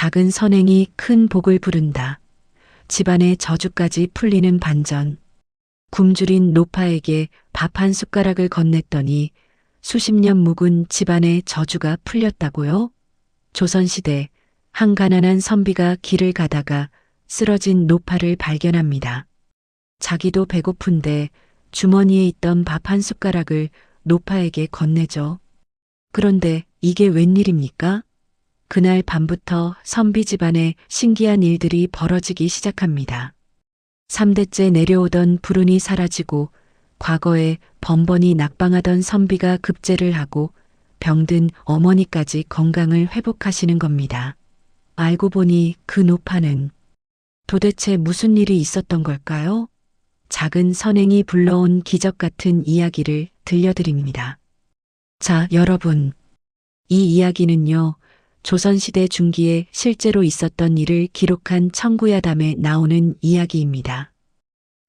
작은 선행이 큰 복을 부른다. 집안의 저주까지 풀리는 반전. 굶주린 노파에게 밥 한 숟가락을 건넸더니 수십 년 묵은 집안의 저주가 풀렸다고요? 조선시대 한 가난한 선비가 길을 가다가 쓰러진 노파를 발견합니다. 자기도 배고픈데 주머니에 있던 밥 한 숟가락을 노파에게 건네죠. 그런데 이게 웬일입니까? 그날 밤부터 선비 집안에 신기한 일들이 벌어지기 시작합니다. 3대째 내려오던 불운이 사라지고 과거에 번번이 낙방하던 선비가 급제를 하고 병든 어머니까지 건강을 회복하시는 겁니다. 알고 보니 그 노파는 도대체 무슨 일이 있었던 걸까요? 작은 선행이 불러온 기적 같은 이야기를 들려드립니다. 자, 여러분. 이 이야기는요, 조선시대 중기에 실제로 있었던 일을 기록한 청구야담에 나오는 이야기입니다.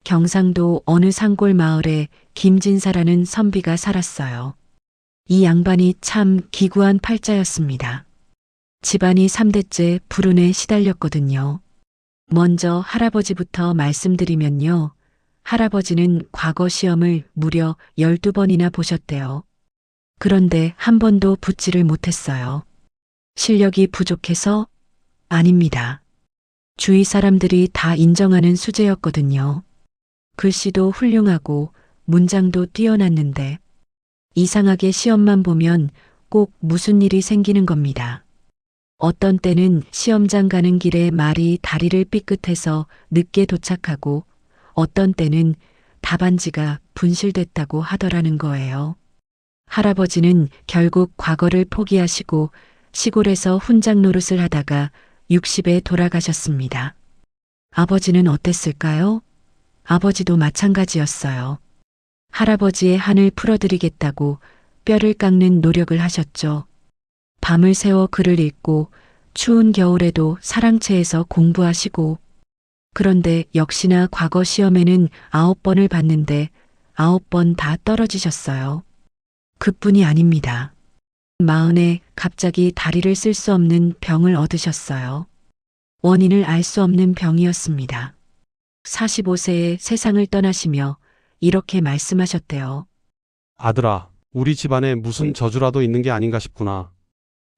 경상도 어느 산골 마을에 김진사라는 선비가 살았어요. 이 양반이 참 기구한 팔자였습니다. 집안이 3대째 불운에 시달렸거든요. 먼저 할아버지부터 말씀드리면요. 할아버지는 과거 시험을 무려 12번이나 보셨대요. 그런데 한 번도 붙지를 못했어요. 실력이 부족해서? 아닙니다. 주위 사람들이 다 인정하는 수재였거든요. 글씨도 훌륭하고 문장도 뛰어났는데 이상하게 시험만 보면 꼭 무슨 일이 생기는 겁니다. 어떤 때는 시험장 가는 길에 말이 다리를 삐끗해서 늦게 도착하고 어떤 때는 답안지가 분실됐다고 하더라는 거예요. 할아버지는 결국 과거를 포기하시고 시골에서 훈장 노릇을 하다가 60에 돌아가셨습니다. 아버지는 어땠을까요? 아버지도 마찬가지였어요. 할아버지의 한을 풀어드리겠다고 뼈를 깎는 노력을 하셨죠. 밤을 새워 글을 읽고 추운 겨울에도 사랑채에서 공부하시고 그런데 역시나 과거 시험에는 9번을 봤는데 9번 다 떨어지셨어요. 그뿐이 아닙니다. 마흔에 갑자기 다리를 쓸 수 없는 병을 얻으셨어요. 원인을 알 수 없는 병이었습니다. 45세에 세상을 떠나시며 이렇게 말씀하셨대요. 아들아, 우리 집안에 무슨 저주라도 있는 게 아닌가 싶구나.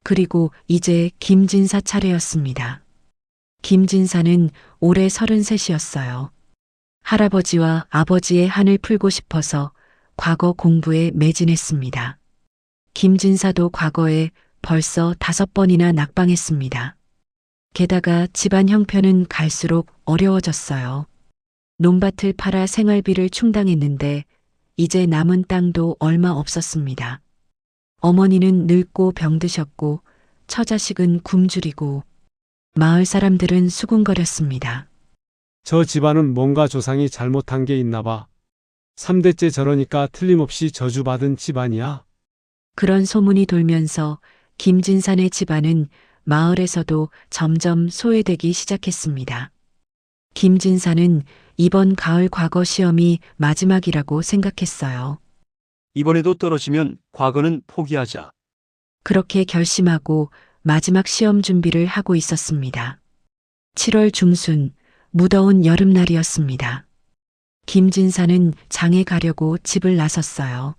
그리고 이제 김진사 차례였습니다. 김진사는 올해 33이었어요. 할아버지와 아버지의 한을 풀고 싶어서 과거 공부에 매진했습니다. 김진사도 과거에 벌써 5번이나 낙방했습니다. 게다가 집안 형편은 갈수록 어려워졌어요. 논밭을 팔아 생활비를 충당했는데 이제 남은 땅도 얼마 없었습니다. 어머니는 늙고 병드셨고 처자식은 굶주리고 마을 사람들은 수군거렸습니다. 저 집안은 뭔가 조상이 잘못한 게 있나 봐. 3대째 저러니까 틀림없이 저주받은 집안이야. 그런 소문이 돌면서 김진산의 집안은 마을에서도 점점 소외되기 시작했습니다. 김진사는 이번 가을 과거 시험이 마지막이라고 생각했어요. 이번에도 떨어지면 과거는 포기하자. 그렇게 결심하고 마지막 시험 준비를 하고 있었습니다. 7월 중순, 무더운 여름날이었습니다. 김진사는 장에 가려고 집을 나섰어요.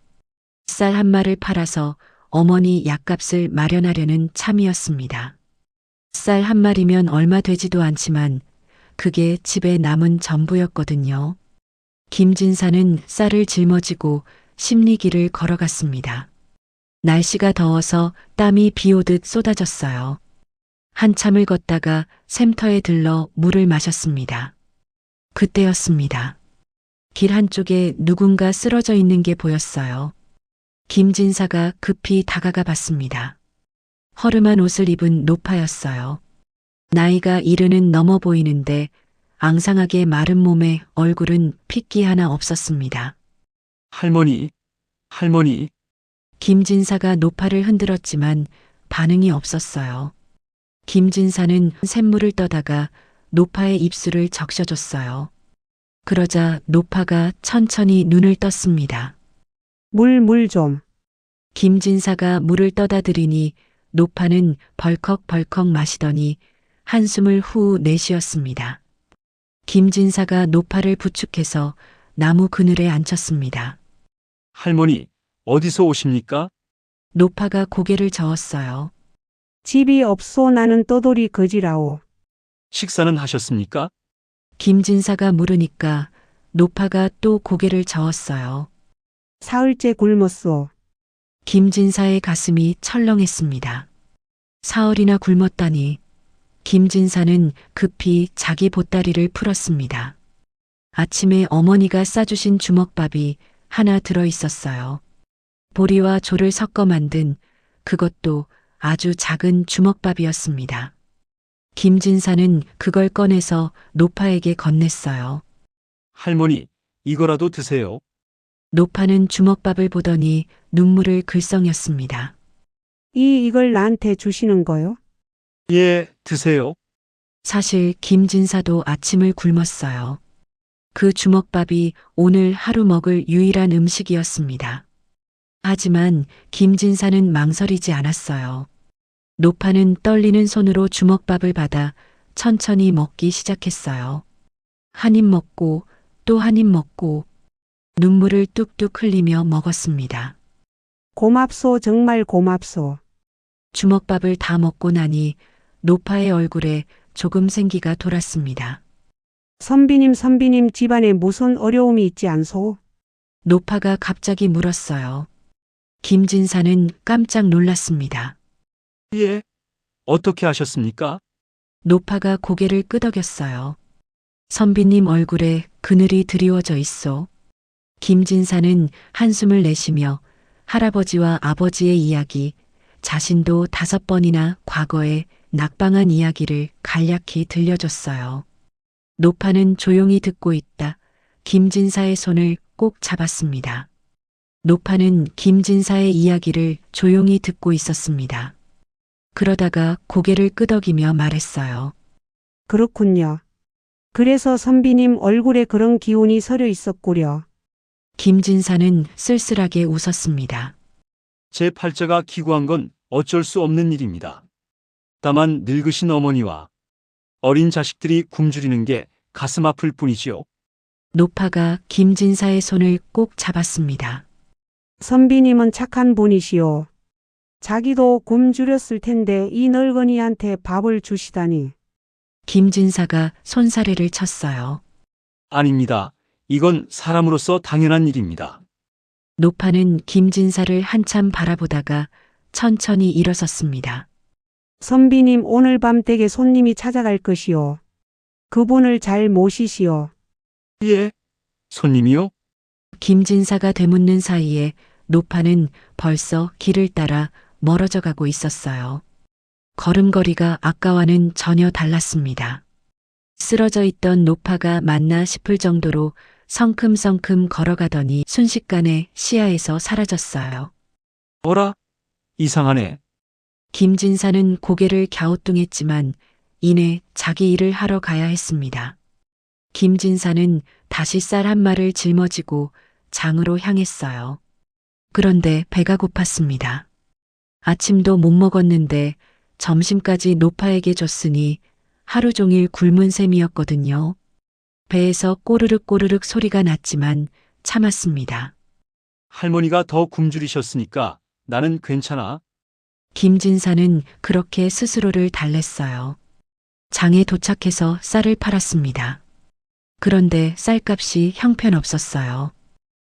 쌀 한 마를 팔아서 어머니 약값을 마련하려는 참이었습니다. 쌀 한 마리면 얼마 되지도 않지만 그게 집에 남은 전부였거든요. 김진사는 쌀을 짊어지고 십리길을 걸어갔습니다. 날씨가 더워서 땀이 비 오듯 쏟아졌어요. 한참을 걷다가 샘터에 들러 물을 마셨습니다. 그때였습니다. 길 한쪽에 누군가 쓰러져 있는 게 보였어요. 김진사가 급히 다가가 봤습니다. 허름한 옷을 입은 노파였어요. 나이가 70은 넘어 보이는데 앙상하게 마른 몸에 얼굴은 핏기 하나 없었습니다. 할머니, 할머니. 김진사가 노파를 흔들었지만 반응이 없었어요. 김진사는 샘물을 떠다가 노파의 입술을 적셔줬어요. 그러자 노파가 천천히 눈을 떴습니다. 물 좀. 김진사가 물을 떠다 드리니 노파는 벌컥벌컥 마시더니 한숨을 후 내쉬었습니다. 김진사가 노파를 부축해서 나무 그늘에 앉혔습니다. 할머니, 어디서 오십니까? 노파가 고개를 저었어요. 집이 없소 나는 떠돌이 거지라오. 식사는 하셨습니까? 김진사가 물으니까 노파가 또 고개를 저었어요. 사흘째 굶었소. 김진사의 가슴이 철렁했습니다. 사흘이나 굶었다니. 김진사는 급히 자기 보따리를 풀었습니다. 아침에 어머니가 싸주신 주먹밥이 하나 들어 있었어요. 보리와 조를 섞어 만든 그것도 아주 작은 주먹밥이었습니다. 김진사는 그걸 꺼내서 노파에게 건넸어요. 할머니, 이거라도 드세요. 노파는 주먹밥을 보더니 눈물을 글썽였습니다. 이걸 나한테 주시는 거요? 예, 드세요. 사실 김진사도 아침을 굶었어요. 그 주먹밥이 오늘 하루 먹을 유일한 음식이었습니다. 하지만 김진사는 망설이지 않았어요. 노파는 떨리는 손으로 주먹밥을 받아 천천히 먹기 시작했어요. 한 입 먹고 또 한 입 먹고 눈물을 뚝뚝 흘리며 먹었습니다. 고맙소 정말 고맙소. 주먹밥을 다 먹고 나니 노파의 얼굴에 조금 생기가 돌았습니다. 선비님 집안에 무슨 어려움이 있지 않소? 노파가 갑자기 물었어요. 김진사는 깜짝 놀랐습니다. 예. 어떻게 하셨습니까? 노파가 고개를 끄덕였어요. 선비님 얼굴에 그늘이 드리워져 있어. 김진사는 한숨을 내쉬며 할아버지와 아버지의 이야기, 자신도 5번이나 과거에 낙방한 이야기를 간략히 들려줬어요. 노파는 조용히 듣고 있다. 김진사의 손을 꼭 잡았습니다. 노파는 김진사의 이야기를 조용히 듣고 있었습니다. 그러다가 고개를 끄덕이며 말했어요. 그렇군요. 그래서 선비님 얼굴에 그런 기운이 서려 있었구려. 김진사는 쓸쓸하게 웃었습니다. 제 팔자가 기구한 건 어쩔 수 없는 일입니다. 다만 늙으신 어머니와 어린 자식들이 굶주리는 게 가슴 아플 뿐이지요. 노파가 김진사의 손을 꼭 잡았습니다. 선비님은 착한 분이시오. 자기도 굶주렸을 텐데 이 늙은이한테 밥을 주시다니. 김진사가 손사래를 쳤어요. 아닙니다. 이건 사람으로서 당연한 일입니다. 노파는 김진사를 한참 바라보다가 천천히 일어섰습니다. 선비님 오늘 밤 댁에 손님이 찾아갈 것이오. 그분을 잘 모시시오. 예. 손님이요? 김진사가 되묻는 사이에 노파는 벌써 길을 따라 멀어져 가고 있었어요. 걸음걸이가 아까와는 전혀 달랐습니다. 쓰러져 있던 노파가 맞나 싶을 정도로 성큼성큼 걸어가더니 순식간에 시야에서 사라졌어요. 어라? 이상하네. 김진사는 고개를 갸우뚱했지만 이내 자기 일을 하러 가야 했습니다. 김진사는 다시 쌀 한 마를 짊어지고 장으로 향했어요. 그런데 배가 고팠습니다. 아침도 못 먹었는데 점심까지 노파에게 줬으니 하루 종일 굶은 셈이었거든요. 배에서 꼬르륵 꼬르륵 소리가 났지만 참았습니다. 할머니가 더 굶주리셨으니까 나는 괜찮아. 김진사는 그렇게 스스로를 달랬어요. 장에 도착해서 쌀을 팔았습니다. 그런데 쌀값이 형편없었어요.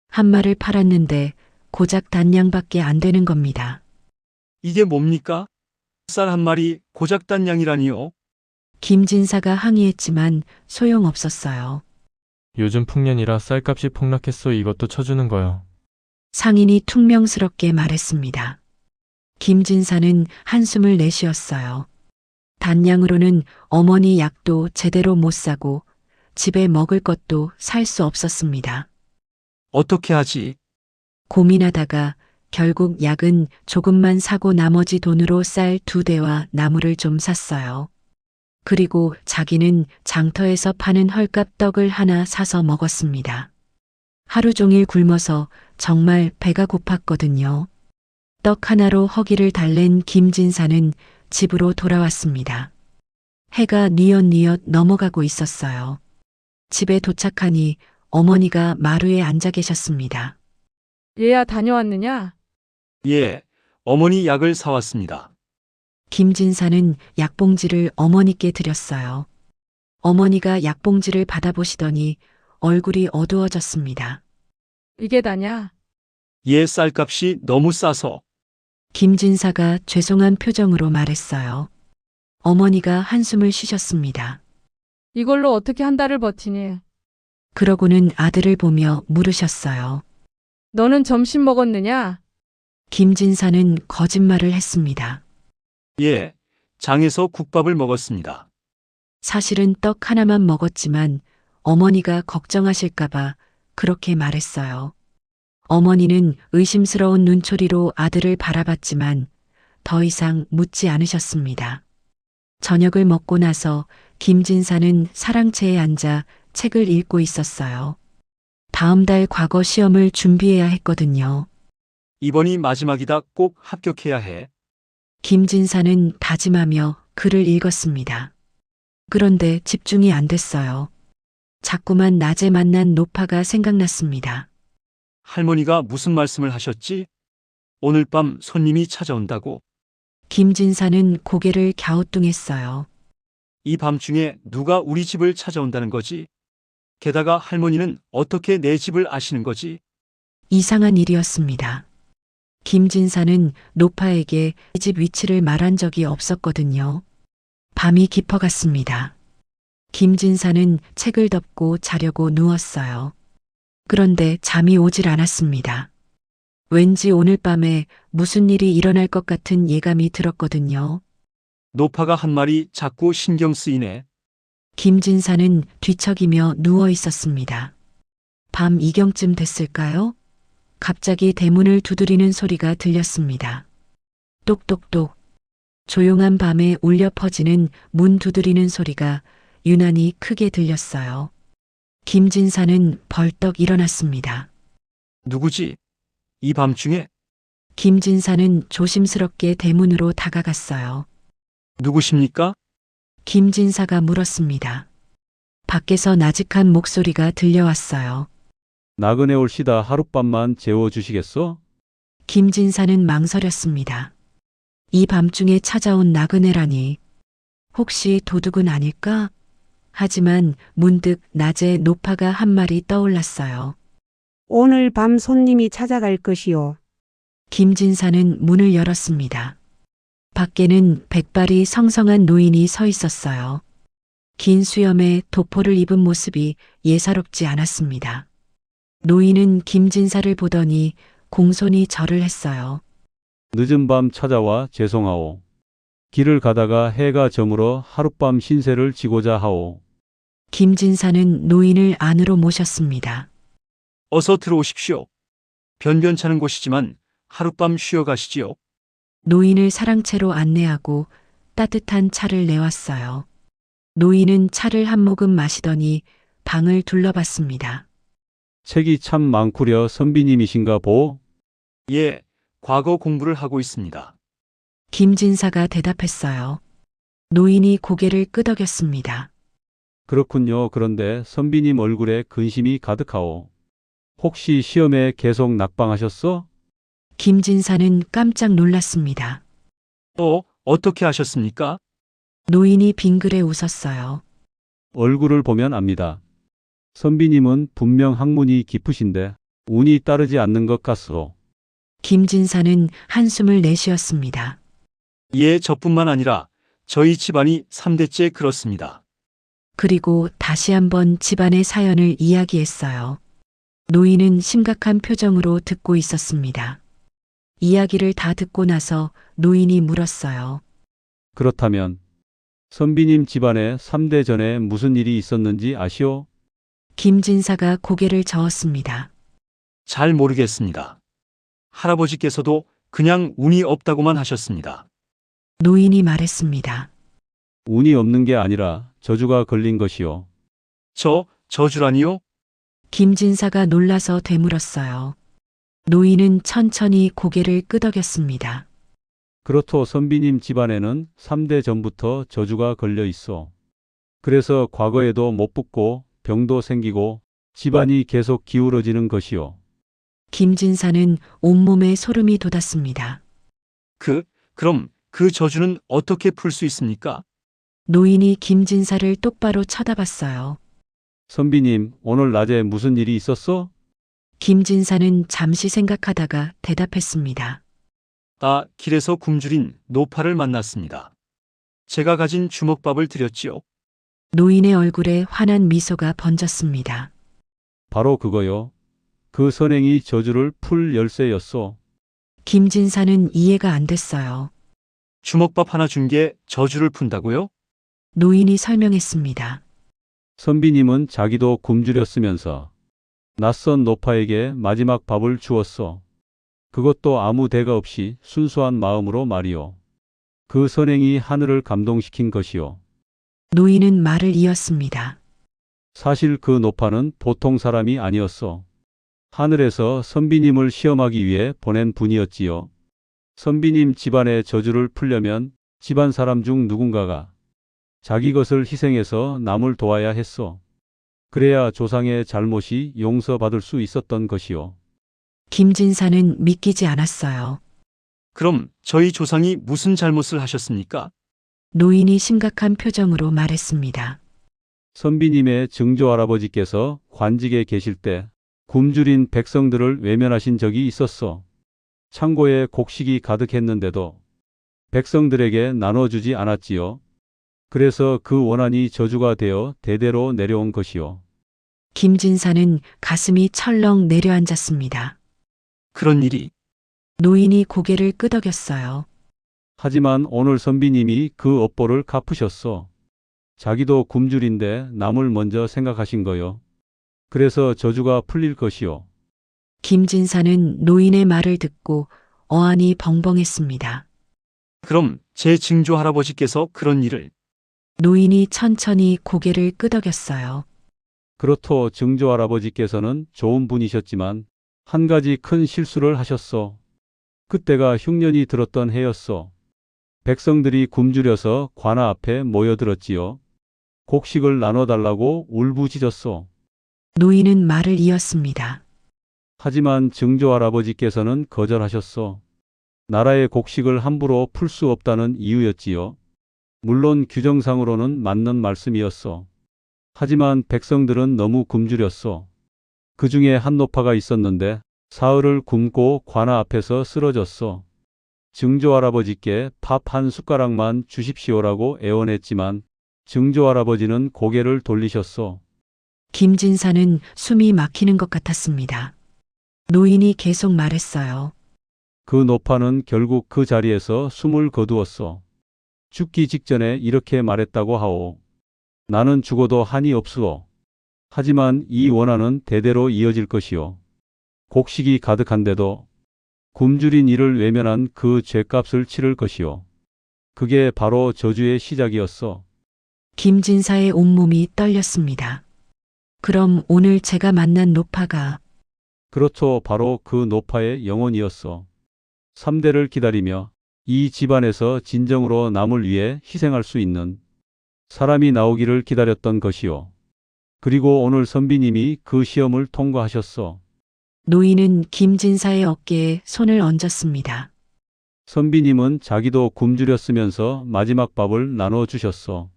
한 마를 팔았는데 고작 단량밖에 안 되는 겁니다. 이게 뭡니까? 쌀 한 마리 고작 단량이라니요? 김진사가 항의했지만 소용없었어요. 요즘 풍년이라 쌀값이 폭락했소. 이것도 쳐주는 거요. 상인이 퉁명스럽게 말했습니다. 김진사는 한숨을 내쉬었어요. 단량으로는 어머니 약도 제대로 못 사고 집에 먹을 것도 살 수 없었습니다. 어떻게 하지? 고민하다가 결국 약은 조금만 사고 나머지 돈으로 쌀 2대와 나물을 좀 샀어요. 그리고 자기는 장터에서 파는 헐값 떡을 하나 사서 먹었습니다. 하루 종일 굶어서 정말 배가 고팠거든요. 떡 하나로 허기를 달랜 김진사는 집으로 돌아왔습니다. 해가 뉘엿뉘엿 넘어가고 있었어요. 집에 도착하니 어머니가 마루에 앉아 계셨습니다. 얘야 다녀왔느냐? 예, 어머니 약을 사왔습니다. 김진사는 약봉지를 어머니께 드렸어요. 어머니가 약봉지를 받아보시더니 얼굴이 어두워졌습니다. 이게 다냐? 예, 쌀값이 너무 싸서. 김진사가 죄송한 표정으로 말했어요. 어머니가 한숨을 쉬셨습니다. 이걸로 어떻게 한 달을 버티니? 그러고는 아들을 보며 물으셨어요. 너는 점심 먹었느냐? 김진사는 거짓말을 했습니다. 예, 장에서 국밥을 먹었습니다. 사실은 떡 하나만 먹었지만 어머니가 걱정하실까봐 그렇게 말했어요. 어머니는 의심스러운 눈초리로 아들을 바라봤지만 더 이상 묻지 않으셨습니다. 저녁을 먹고 나서 김진사는 사랑채에 앉아 책을 읽고 있었어요. 다음 달 과거 시험을 준비해야 했거든요. 이번이 마지막이다. 꼭 합격해야 해. 김진사는 다짐하며 글을 읽었습니다. 그런데 집중이 안 됐어요. 자꾸만 낮에 만난 노파가 생각났습니다. 할머니가 무슨 말씀을 하셨지? 오늘 밤 손님이 찾아온다고. 김진사는 고개를 갸우뚱했어요. 이 밤중에 누가 우리 집을 찾아온다는 거지? 게다가 할머니는 어떻게 내 집을 아시는 거지? 이상한 일이었습니다. 김진사는 노파에게 이 집 위치를 말한 적이 없었거든요. 밤이 깊어갔습니다. 김진사는 책을 덮고 자려고 누웠어요. 그런데 잠이 오질 않았습니다. 왠지 오늘 밤에 무슨 일이 일어날 것 같은 예감이 들었거든요. 노파가 한 말이 자꾸 신경 쓰이네. 김진사는 뒤척이며 누워 있었습니다. 밤 2경쯤 됐을까요? 갑자기 대문을 두드리는 소리가 들렸습니다. 똑똑똑. 조용한 밤에 울려 퍼지는 문 두드리는 소리가 유난히 크게 들렸어요. 김진사는 벌떡 일어났습니다. 누구지? 이 밤중에? 김진사는 조심스럽게 대문으로 다가갔어요. 누구십니까? 김진사가 물었습니다. 밖에서 나직한 목소리가 들려왔어요. 나그네 올시다 하룻밤만 재워주시겠어? 김진사는 망설였습니다. 이 밤중에 찾아온 나그네라니. 혹시 도둑은 아닐까? 하지만 문득 낮에 노파가 한 말이 떠올랐어요. 오늘 밤 손님이 찾아갈 것이요. 김진사는 문을 열었습니다. 밖에는 백발이 성성한 노인이 서 있었어요. 긴 수염에 도포를 입은 모습이 예사롭지 않았습니다. 노인은 김진사를 보더니 공손히 절을 했어요. 늦은 밤 찾아와 죄송하오. 길을 가다가 해가 저물어 하룻밤 신세를 지고자 하오. 김진사는 노인을 안으로 모셨습니다. 어서 들어오십시오. 변변찮은 곳이지만 하룻밤 쉬어 가시지요. 노인을 사랑채로 안내하고 따뜻한 차를 내왔어요. 노인은 차를 한 모금 마시더니 방을 둘러봤습니다. 책이 참 많구려 선비님이신가 보? 예, 과거 공부를 하고 있습니다. 김진사가 대답했어요. 노인이 고개를 끄덕였습니다. 그렇군요. 그런데 선비님 얼굴에 근심이 가득하오. 혹시 시험에 계속 낙방하셨어? 김진사는 깜짝 놀랐습니다. 어떻게 하셨습니까? 노인이 빙그레 웃었어요. 얼굴을 보면 압니다. 선비님은 분명 학문이 깊으신데 운이 따르지 않는 것 같소. 김진사는 한숨을 내쉬었습니다. 예, 저뿐만 아니라 저희 집안이 3대째 그렇습니다. 그리고 다시 한번 집안의 사연을 이야기했어요. 노인은 심각한 표정으로 듣고 있었습니다. 이야기를 다 듣고 나서 노인이 물었어요. 그렇다면 선비님 집안에 3대 전에 무슨 일이 있었는지 아시오? 김진사가 고개를 저었습니다. 잘 모르겠습니다. 할아버지께서도 그냥 운이 없다고만 하셨습니다. 노인이 말했습니다. 운이 없는 게 아니라 저주가 걸린 것이오. 저주라니요? 김진사가 놀라서 되물었어요. 노인은 천천히 고개를 끄덕였습니다. 그렇도 선비님 집안에는 3대 전부터 저주가 걸려 있어. 그래서 과거에도 못 붙고 병도 생기고 집안이 계속 기울어지는 것이요. 김진사는 온몸에 소름이 돋았습니다. 그럼 그 저주는 어떻게 풀 수 있습니까? 노인이 김진사를 똑바로 쳐다봤어요. 선비님, 오늘 낮에 무슨 일이 있었어? 김진사는 잠시 생각하다가 대답했습니다. 길에서 굶주린 노파를 만났습니다. 제가 가진 주먹밥을 드렸지요. 노인의 얼굴에 환한 미소가 번졌습니다. 바로 그거요. 그 선행이 저주를 풀 열쇠였소. 김진사는 이해가 안 됐어요. 주먹밥 하나 준 게 저주를 푼다고요? 노인이 설명했습니다. 선비님은 자기도 굶주렸으면서 낯선 노파에게 마지막 밥을 주었소. 그것도 아무 대가 없이 순수한 마음으로 말이요. 그 선행이 하늘을 감동시킨 것이요. 노인은 말을 이었습니다. 사실 그 노파는 보통 사람이 아니었소. 하늘에서 선비님을 시험하기 위해 보낸 분이었지요. 선비님 집안의 저주를 풀려면 집안 사람 중 누군가가 자기 것을 희생해서 남을 도와야 했소. 그래야 조상의 잘못이 용서받을 수 있었던 것이요. 김진사는 믿기지 않았어요. 그럼 저희 조상이 무슨 잘못을 하셨습니까? 노인이 심각한 표정으로 말했습니다. 선비님의 증조 할아버지께서 관직에 계실 때 굶주린 백성들을 외면하신 적이 있었소. 창고에 곡식이 가득했는데도 백성들에게 나눠주지 않았지요. 그래서 그 원한이 저주가 되어 대대로 내려온 것이요. 김진사는 가슴이 철렁 내려앉았습니다. 그런 일이 노인이 고개를 끄덕였어요. 하지만 오늘 선비님이 그 업보를 갚으셨소. 자기도 굶주린데 남을 먼저 생각하신 거요. 그래서 저주가 풀릴 것이요. 김진사는 노인의 말을 듣고 어안이 벙벙했습니다. 그럼 제 증조 할아버지께서 그런 일을 노인이 천천히 고개를 끄덕였어요. 그렇도 증조 할아버지께서는 좋은 분이셨지만 한 가지 큰 실수를 하셨소. 그때가 흉년이 들었던 해였소. 백성들이 굶주려서 관아 앞에 모여들었지요. 곡식을 나눠달라고 울부짖었소. 노인은 말을 이었습니다. 하지만 증조 할아버지께서는 거절하셨소. 나라의 곡식을 함부로 풀 수 없다는 이유였지요. 물론 규정상으로는 맞는 말씀이었소. 하지만 백성들은 너무 굶주렸소. 그 중에 한 노파가 있었는데 사흘을 굶고 관아 앞에서 쓰러졌소. 증조 할아버지께 밥 한 숟가락만 주십시오라고 애원했지만 증조 할아버지는 고개를 돌리셨소. 김진사는 숨이 막히는 것 같았습니다. 노인이 계속 말했어요. 그 노파는 결국 그 자리에서 숨을 거두었소. 죽기 직전에 이렇게 말했다고 하오. 나는 죽어도 한이 없으오. 하지만 이 원한은 대대로 이어질 것이오. 곡식이 가득한데도 굶주린 이를 외면한 그 죄값을 치를 것이오. 그게 바로 저주의 시작이었어. 김진사의 온몸이 떨렸습니다. 그럼 오늘 제가 만난 노파가 그렇죠. 바로 그 노파의 영혼이었어. 3대를 기다리며 이 집안에서 진정으로 남을 위해 희생할 수 있는 사람이 나오기를 기다렸던 것이요. 그리고 오늘 선비님이 그 시험을 통과하셨어. 노인은 김진사의 어깨에 손을 얹었습니다. 선비님은 자기도 굶주렸으면서 마지막 밥을 나눠주셨어.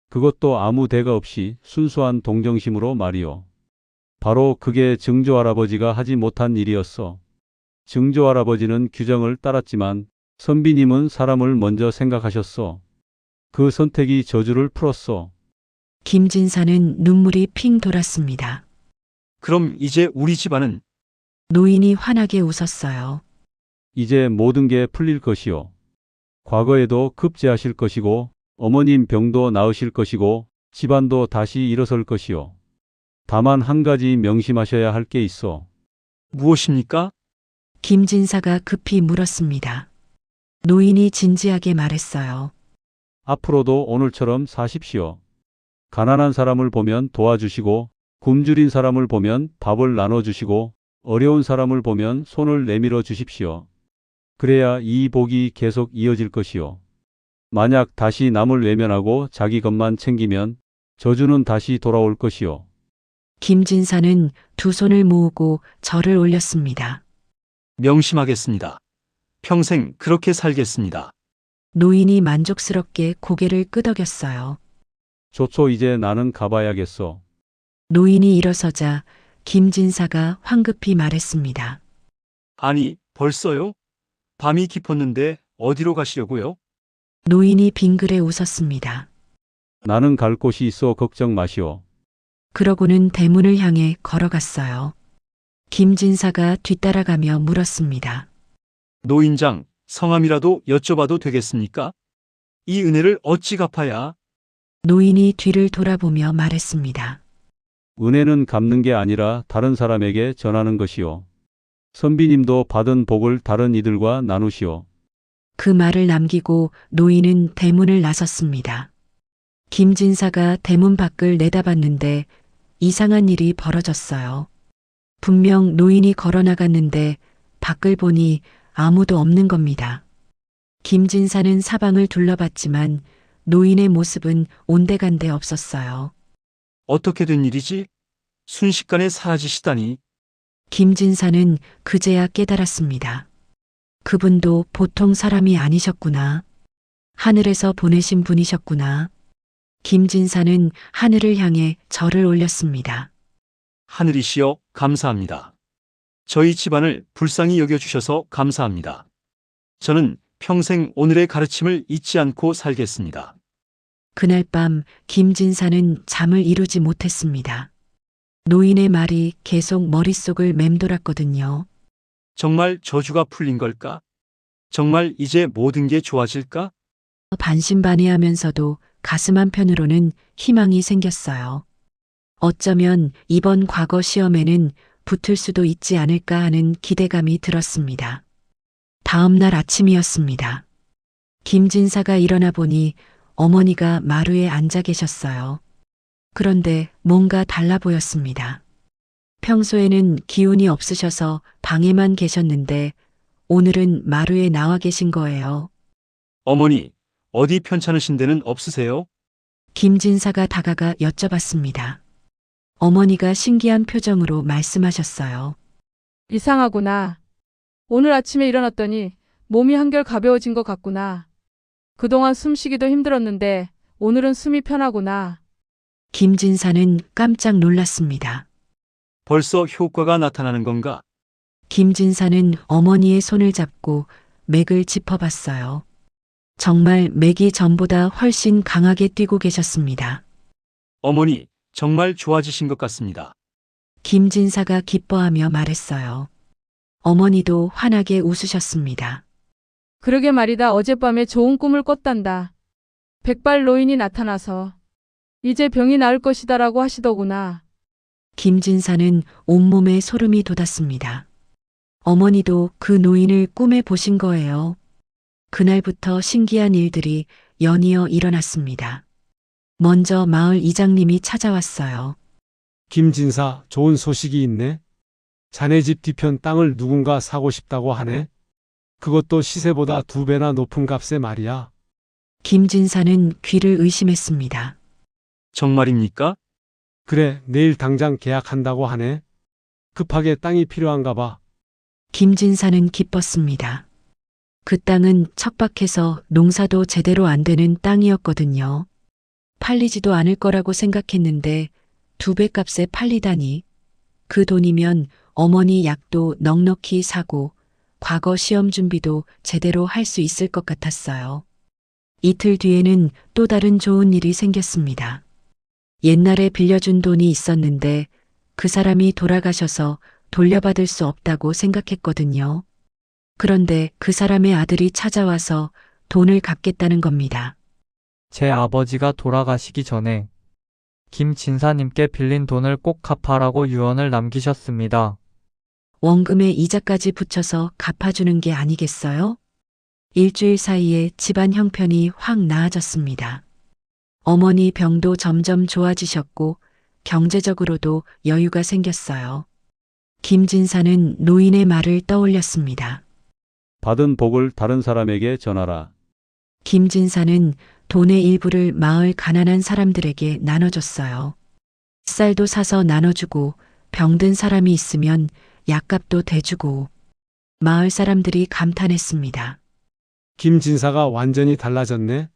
그것도 아무 대가 없이 순수한 동정심으로 말이요. 바로 그게 증조 할아버지가 하지 못한 일이었어. 증조 할아버지는 규정을 따랐지만 선비님은 사람을 먼저 생각하셨어. 그 선택이 저주를 풀었어. 김진사는 눈물이 핑 돌았습니다. 그럼 이제 우리 집안은 노인이 환하게 웃었어요. 이제 모든 게 풀릴 것이요. 과거에도 급제하실 것이고 어머님 병도 나으실 것이고 집안도 다시 일어설 것이요. 다만 한 가지 명심하셔야 할 게 있어. 무엇입니까? 김진사가 급히 물었습니다. 노인이 진지하게 말했어요. 앞으로도 오늘처럼 사십시오. 가난한 사람을 보면 도와주시고 굶주린 사람을 보면 밥을 나눠주시고 어려운 사람을 보면 손을 내밀어 주십시오. 그래야 이 복이 계속 이어질 것이요. 만약 다시 남을 외면하고 자기 것만 챙기면 저주는 다시 돌아올 것이요. 김진사는 두 손을 모으고 절을 올렸습니다. 명심하겠습니다. 평생 그렇게 살겠습니다. 노인이 만족스럽게 고개를 끄덕였어요. 좋소, 이제 나는 가봐야겠어. 노인이 일어서자 김진사가 황급히 말했습니다. 아니, 벌써요? 밤이 깊었는데 어디로 가시려고요? 노인이 빙그레 웃었습니다. 나는 갈 곳이 있어 걱정 마시오. 그러고는 대문을 향해 걸어갔어요. 김진사가 뒤따라가며 물었습니다. 노인장, 성함이라도 여쭤봐도 되겠습니까? 이 은혜를 어찌 갚아야? 노인이 뒤를 돌아보며 말했습니다. 은혜는 갚는 게 아니라 다른 사람에게 전하는 것이요. 선비님도 받은 복을 다른 이들과 나누시오. 그 말을 남기고 노인은 대문을 나섰습니다. 김진사가 대문 밖을 내다봤는데 이상한 일이 벌어졌어요. 분명 노인이 걸어나갔는데 밖을 보니 아무도 없는 겁니다. 김진사는 사방을 둘러봤지만 노인의 모습은 온데간데 없었어요. 어떻게 된 일이지? 순식간에 사라지시다니. 김진사는 그제야 깨달았습니다. 그분도 보통 사람이 아니셨구나. 하늘에서 보내신 분이셨구나. 김진사는 하늘을 향해 절을 올렸습니다. 하늘이시여, 감사합니다. 저희 집안을 불쌍히 여겨주셔서 감사합니다. 저는 평생 오늘의 가르침을 잊지 않고 살겠습니다. 그날 밤 김진사는 잠을 이루지 못했습니다. 노인의 말이 계속 머릿속을 맴돌았거든요. 정말 저주가 풀린 걸까? 정말 이제 모든 게 좋아질까? 반신반의하면서도 가슴 한편으로는 희망이 생겼어요. 어쩌면 이번 과거 시험에는 붙을 수도 있지 않을까 하는 기대감이 들었습니다. 다음 날 아침이었습니다. 김진사가 일어나 보니 어머니가 마루에 앉아 계셨어요. 그런데 뭔가 달라 보였습니다. 평소에는 기운이 없으셔서 방에만 계셨는데 오늘은 마루에 나와 계신 거예요. 어머니, 어디 편찮으신 데는 없으세요? 김진사가 다가가 여쭤봤습니다. 어머니가 신기한 표정으로 말씀하셨어요. 이상하구나. 오늘 아침에 일어났더니 몸이 한결 가벼워진 것 같구나. 그동안 숨쉬기도 힘들었는데 오늘은 숨이 편하구나. 김진사는 깜짝 놀랐습니다. 벌써 효과가 나타나는 건가? 김진사는 어머니의 손을 잡고 맥을 짚어봤어요. 정말 맥이 전보다 훨씬 강하게 뛰고 계셨습니다. 어머니, 정말 좋아지신 것 같습니다. 김진사가 기뻐하며 말했어요. 어머니도 환하게 웃으셨습니다. 그러게 말이다. 어젯밤에 좋은 꿈을 꿨단다. 백발 노인이 나타나서 이제 병이 나을 것이다라고 하시더구나. 김진사는 온몸에 소름이 돋았습니다. 어머니도 그 노인을 꿈에 보신 거예요. 그날부터 신기한 일들이 연이어 일어났습니다. 먼저 마을 이장님이 찾아왔어요. 김진사, 좋은 소식이 있네. 자네 집 뒤편 땅을 누군가 사고 싶다고 하네. 그것도 시세보다 2배나 높은 값에 말이야. 김진사는 귀를 의심했습니다. 정말입니까? 그래, 내일 당장 계약한다고 하네. 급하게 땅이 필요한가 봐. 김진사는 기뻤습니다. 그 땅은 척박해서 농사도 제대로 안 되는 땅이었거든요. 팔리지도 않을 거라고 생각했는데 2배 값에 팔리다니. 그 돈이면 어머니 약도 넉넉히 사고 과거 시험 준비도 제대로 할 수 있을 것 같았어요. 이틀 뒤에는 또 다른 좋은 일이 생겼습니다. 옛날에 빌려준 돈이 있었는데 그 사람이 돌아가셔서 돌려받을 수 없다고 생각했거든요. 그런데 그 사람의 아들이 찾아와서 돈을 갚겠다는 겁니다. 제 아버지가 돌아가시기 전에 김 진사님께 빌린 돈을 꼭 갚아라고 유언을 남기셨습니다. 원금에 이자까지 붙여서 갚아주는 게 아니겠어요? 일주일 사이에 집안 형편이 확 나아졌습니다. 어머니 병도 점점 좋아지셨고 경제적으로도 여유가 생겼어요. 김진사는 노인의 말을 떠올렸습니다. 받은 복을 다른 사람에게 전하라. 김진사는 돈의 일부를 마을 가난한 사람들에게 나눠줬어요. 쌀도 사서 나눠주고 병든 사람이 있으면 약값도 대주고 마을 사람들이 감탄했습니다. 김진사가 완전히 달라졌네.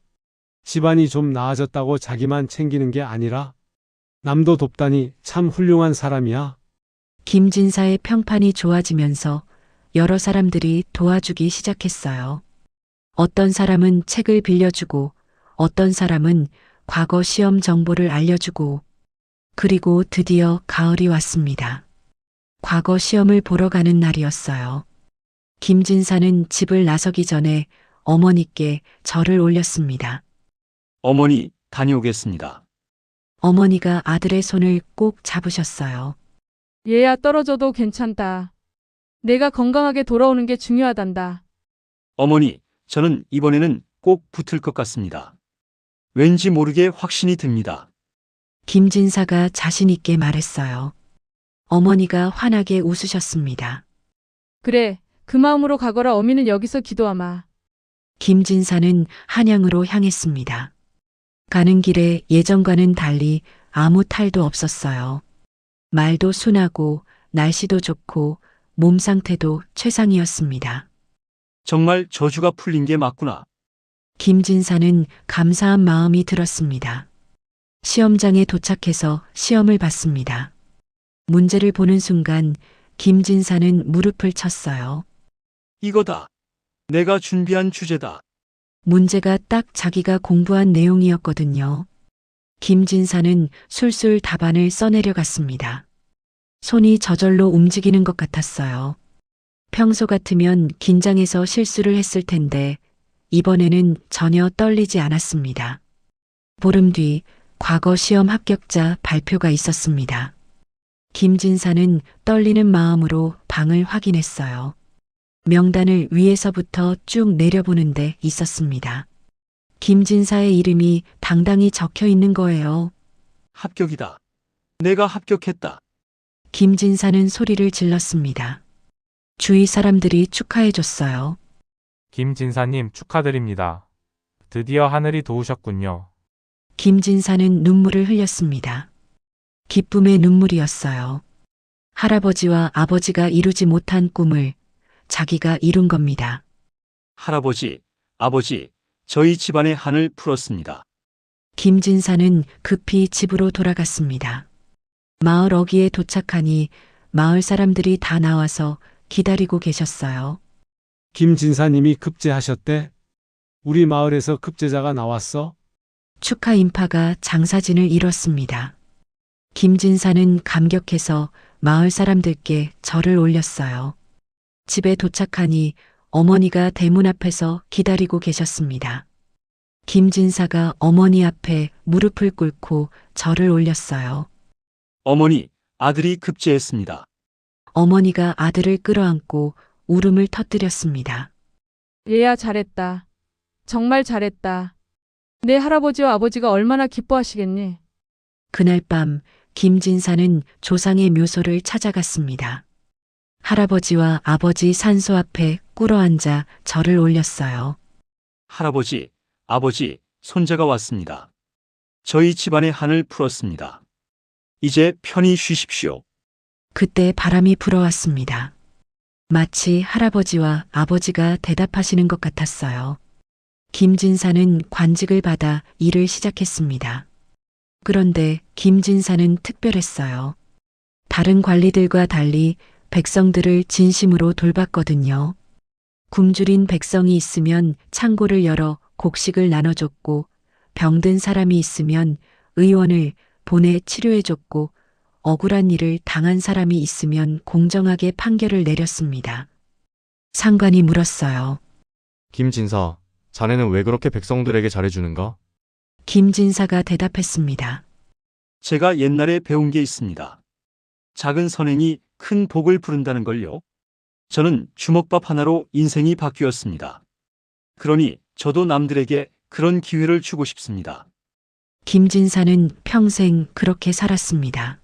집안이 좀 나아졌다고 자기만 챙기는 게 아니라 남도 돕다니 참 훌륭한 사람이야. 김진사의 평판이 좋아지면서 여러 사람들이 도와주기 시작했어요. 어떤 사람은 책을 빌려주고 어떤 사람은 과거 시험 정보를 알려주고 그리고 드디어 가을이 왔습니다. 과거 시험을 보러 가는 날이었어요. 김진사는 집을 나서기 전에 어머니께 절을 올렸습니다. 어머니, 다녀오겠습니다. 어머니가 아들의 손을 꼭 잡으셨어요. 얘야 떨어져도 괜찮다. 내가 건강하게 돌아오는 게 중요하단다. 어머니, 저는 이번에는 꼭 붙을 것 같습니다. 왠지 모르게 확신이 듭니다. 김진사가 자신 있게 말했어요. 어머니가 환하게 웃으셨습니다. 그래, 그 마음으로 가거라. 어미는 여기서 기도하마. 김진사는 한양으로 향했습니다. 가는 길에 예전과는 달리 아무 탈도 없었어요. 말도 순하고 날씨도 좋고 몸 상태도 최상이었습니다. 정말 저주가 풀린 게 맞구나. 김진사는 감사한 마음이 들었습니다. 시험장에 도착해서 시험을 봤습니다. 문제를 보는 순간 김진사는 무릎을 쳤어요. 이거다. 내가 준비한 주제다. 문제가 딱 자기가 공부한 내용이었거든요. 김진사는 술술 답안을 써내려갔습니다. 손이 저절로 움직이는 것 같았어요. 평소 같으면 긴장해서 실수를 했을 텐데 이번에는 전혀 떨리지 않았습니다. 보름 뒤 과거 시험 합격자 발표가 있었습니다. 김진사는 떨리는 마음으로 방을 확인했어요. 명단을 위에서부터 쭉 내려보는데 있었습니다. 김진사의 이름이 당당히 적혀 있는 거예요. 합격이다. 내가 합격했다. 김진사는 소리를 질렀습니다. 주위 사람들이 축하해줬어요. 김진사님 축하드립니다. 드디어 하늘이 도우셨군요. 김진사는 눈물을 흘렸습니다. 기쁨의 눈물이었어요. 할아버지와 아버지가 이루지 못한 꿈을 자기가 이룬 겁니다. 할아버지, 아버지, 저희 집안의 한을 풀었습니다. 김진사는 급히 집으로 돌아갔습니다. 마을 어귀에 도착하니 마을 사람들이 다 나와서 기다리고 계셨어요. 김진사님이 급제하셨대. 우리 마을에서 급제자가 나왔어. 축하 인파가 장사진을 이뤘습니다. 김진사는 감격해서 마을 사람들께 절을 올렸어요. 집에 도착하니 어머니가 대문 앞에서 기다리고 계셨습니다. 김진사가 어머니 앞에 무릎을 꿇고 절을 올렸어요. 어머니, 아들이 급제했습니다. 어머니가 아들을 끌어안고 울음을 터뜨렸습니다. 얘야 잘했다. 정말 잘했다. 내 할아버지와 아버지가 얼마나 기뻐하시겠니? 그날 밤 김진사는 조상의 묘소를 찾아갔습니다. 할아버지와 아버지 산소 앞에 꿇어앉아 절을 올렸어요. 할아버지, 아버지, 손자가 왔습니다. 저희 집안의 한을 풀었습니다. 이제 편히 쉬십시오. 그때 바람이 불어왔습니다. 마치 할아버지와 아버지가 대답하시는 것 같았어요. 김진사는 관직을 받아 일을 시작했습니다. 그런데 김진사는 특별했어요. 다른 관리들과 달리 백성들을 진심으로 돌봤거든요. 굶주린 백성이 있으면 창고를 열어 곡식을 나눠줬고 병든 사람이 있으면 의원을 보내 치료해줬고 억울한 일을 당한 사람이 있으면 공정하게 판결을 내렸습니다. 상관이 물었어요. 김진사, 자네는 왜 그렇게 백성들에게 잘해주는가? 김진사가 대답했습니다. 제가 옛날에 배운 게 있습니다. 작은 선행이 큰 복을 부른다는 걸요. 저는 주먹밥 하나로 인생이 바뀌었습니다. 그러니 저도 남들에게 그런 기회를 주고 싶습니다. 김진사는 평생 그렇게 살았습니다.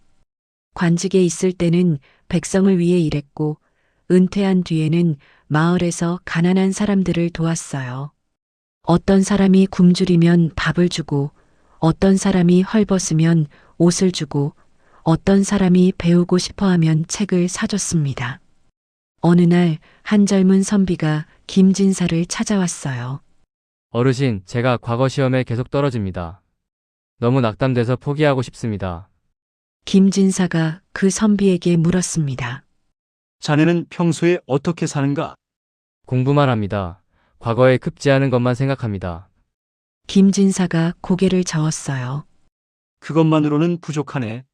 관직에 있을 때는 백성을 위해 일했고 은퇴한 뒤에는 마을에서 가난한 사람들을 도왔어요. 어떤 사람이 굶주리면 밥을 주고, 어떤 사람이 헐벗으면 옷을 주고, 어떤 사람이 배우고 싶어 하면 책을 사줬습니다. 어느 날 한 젊은 선비가 김진사를 찾아왔어요. 어르신, 제가 과거 시험에 계속 떨어집니다. 너무 낙담돼서 포기하고 싶습니다. 김진사가 그 선비에게 물었습니다. 자네는 평소에 어떻게 사는가? 공부만 합니다. 과거에 급제하는 것만 생각합니다. 김진사가 고개를 저었어요. 그것만으로는 부족하네.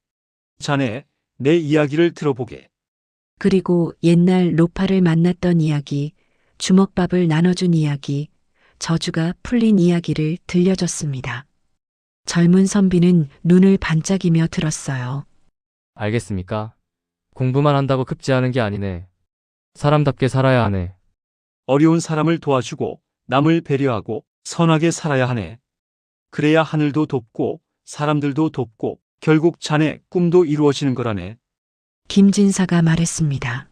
자네, 내 이야기를 들어보게. 그리고 옛날 노파를 만났던 이야기, 주먹밥을 나눠준 이야기, 저주가 풀린 이야기를 들려줬습니다. 젊은 선비는 눈을 반짝이며 들었어요. 알겠습니까? 공부만 한다고 급제하는 게 아니네. 사람답게 살아야 하네. 어려운 사람을 도와주고 남을 배려하고 선하게 살아야 하네. 그래야 하늘도 돕고 사람들도 돕고 결국 자네 꿈도 이루어지는 거라네. 김진사가 말했습니다.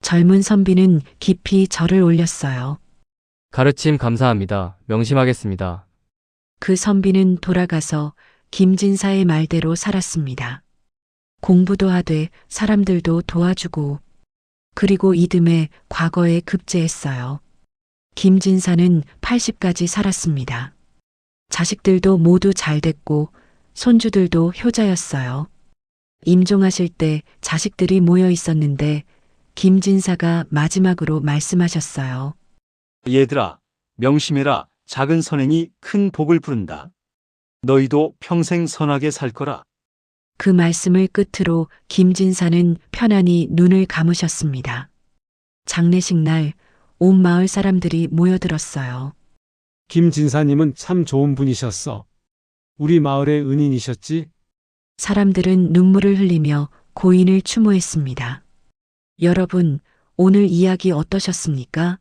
젊은 선비는 깊이 절을 올렸어요. 가르침 감사합니다. 명심하겠습니다. 그 선비는 돌아가서 김진사의 말대로 살았습니다. 공부도 하되 사람들도 도와주고, 그리고 이듬해 과거에 급제했어요. 김진사는 80까지 살았습니다. 자식들도 모두 잘 됐고 손주들도 효자였어요. 임종하실 때 자식들이 모여 있었는데 김진사가 마지막으로 말씀하셨어요. 얘들아, 명심해라. 작은 선행이 큰 복을 부른다. 너희도 평생 선하게 살 거라. 그 말씀을 끝으로 김진사는 편안히 눈을 감으셨습니다. 장례식 날 온 마을 사람들이 모여들었어요. 김진사님은 참 좋은 분이셨어. 우리 마을의 은인이셨지? 사람들은 눈물을 흘리며 고인을 추모했습니다. 여러분, 오늘 이야기 어떠셨습니까?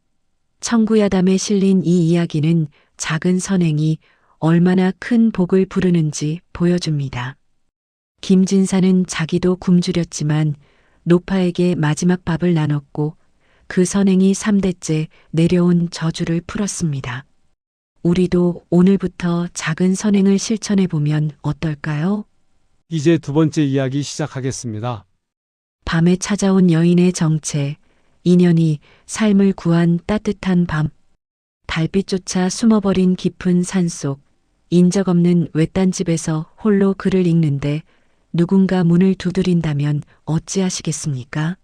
청구야담에 실린 이 이야기는 작은 선행이 얼마나 큰 복을 부르는지 보여줍니다. 김진사는 자기도 굶주렸지만 노파에게 마지막 밥을 나눴고 그 선행이 3대째 내려온 저주를 풀었습니다. 우리도 오늘부터 작은 선행을 실천해 보면 어떨까요? 이제 두 번째 이야기 시작하겠습니다. 밤에 찾아온 여인의 정체, 인연이 삶을 구한 따뜻한 밤, 달빛조차 숨어버린 깊은 산속, 인적 없는 외딴 집에서 홀로 글을 읽는데 누군가 문을 두드린다면 어찌하시겠습니까?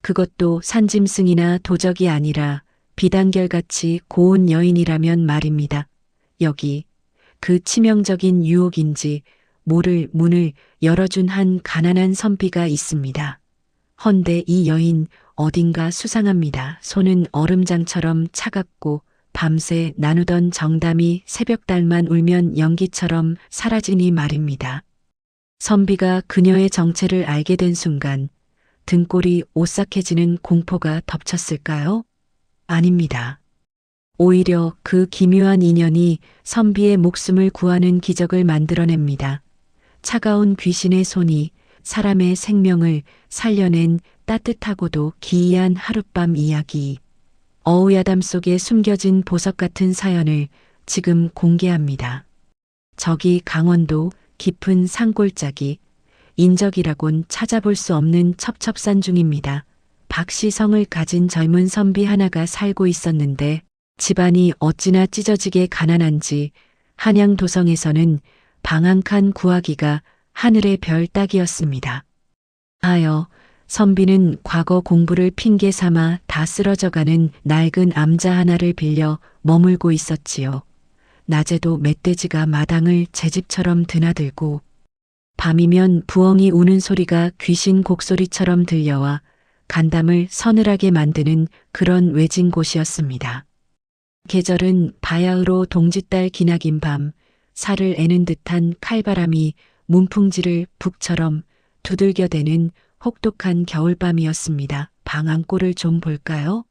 그것도 산짐승이나 도적이 아니라 비단결같이 고운 여인이라면 말입니다. 여기 그 치명적인 유혹인지 모를 문을 열어준 한 가난한 선비가 있습니다. 헌데 이 여인 어딘가 수상합니다. 손은 얼음장처럼 차갑고 밤새 나누던 정담이 새벽달만 울면 연기처럼 사라지니 말입니다. 선비가 그녀의 정체를 알게 된 순간 등골이 오싹해지는 공포가 덮쳤을까요? 아닙니다. 오히려 그 기묘한 인연이 선비의 목숨을 구하는 기적을 만들어냅니다. 차가운 귀신의 손이 사람의 생명을 살려낸 따뜻하고도 기이한 하룻밤 이야기. 어우야담 속에 숨겨진 보석 같은 사연을 지금 공개합니다. 저기 강원도 깊은 산골짜기, 인적이라곤 찾아볼 수 없는 첩첩산 중입니다. 박씨성을 가진 젊은 선비 하나가 살고 있었는데 집안이 어찌나 찢어지게 가난한지 한양도성에서는 방 한 칸 구하기가 하늘의 별 따기였습니다. 하여 선비는 과거 공부를 핑계 삼아 다 쓰러져가는 낡은 암자 하나를 빌려 머물고 있었지요. 낮에도 멧돼지가 마당을 제 집처럼 드나들고 밤이면 부엉이 우는 소리가 귀신 곡소리처럼 들려와 간담을 서늘하게 만드는 그런 외진 곳이었습니다. 계절은 바야흐로 동짓달 기나긴 밤, 살을 애는 듯한 칼바람이 문풍지를 북처럼 두들겨대는 혹독한 겨울밤이었습니다. 방 안꼴을 좀 볼까요?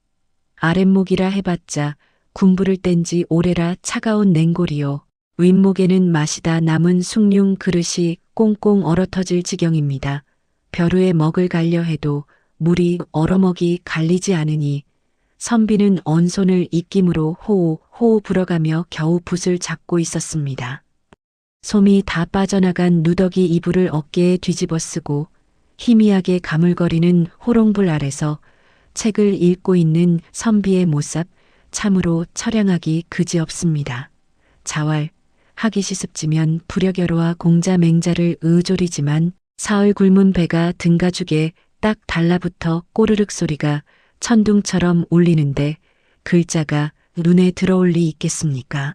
아랫목이라 해봤자 군부를 뗀 지 오래라 차가운 냉골이요. 윗목에는 마시다 남은 숭늉 그릇이 꽁꽁 얼어터질 지경입니다. 벼루에 먹을 갈려 해도 물이 얼어먹이 갈리지 않으니 선비는 언손을 입김으로 호호 불어가며 겨우 붓을 잡고 있었습니다. 솜이 다 빠져나간 누더기 이불을 어깨에 뒤집어 쓰고 희미하게 가물거리는 호롱불 아래서 책을 읽고 있는 선비의 모습 참으로 처량하기 그지없습니다. 자활, 하기 시습지면 부려겨로와 공자 맹자를 의조리지만 사흘 굶은 배가 등가죽에 딱 달라붙어 꼬르륵 소리가 천둥처럼 울리는데 글자가 눈에 들어올 리 있겠습니까?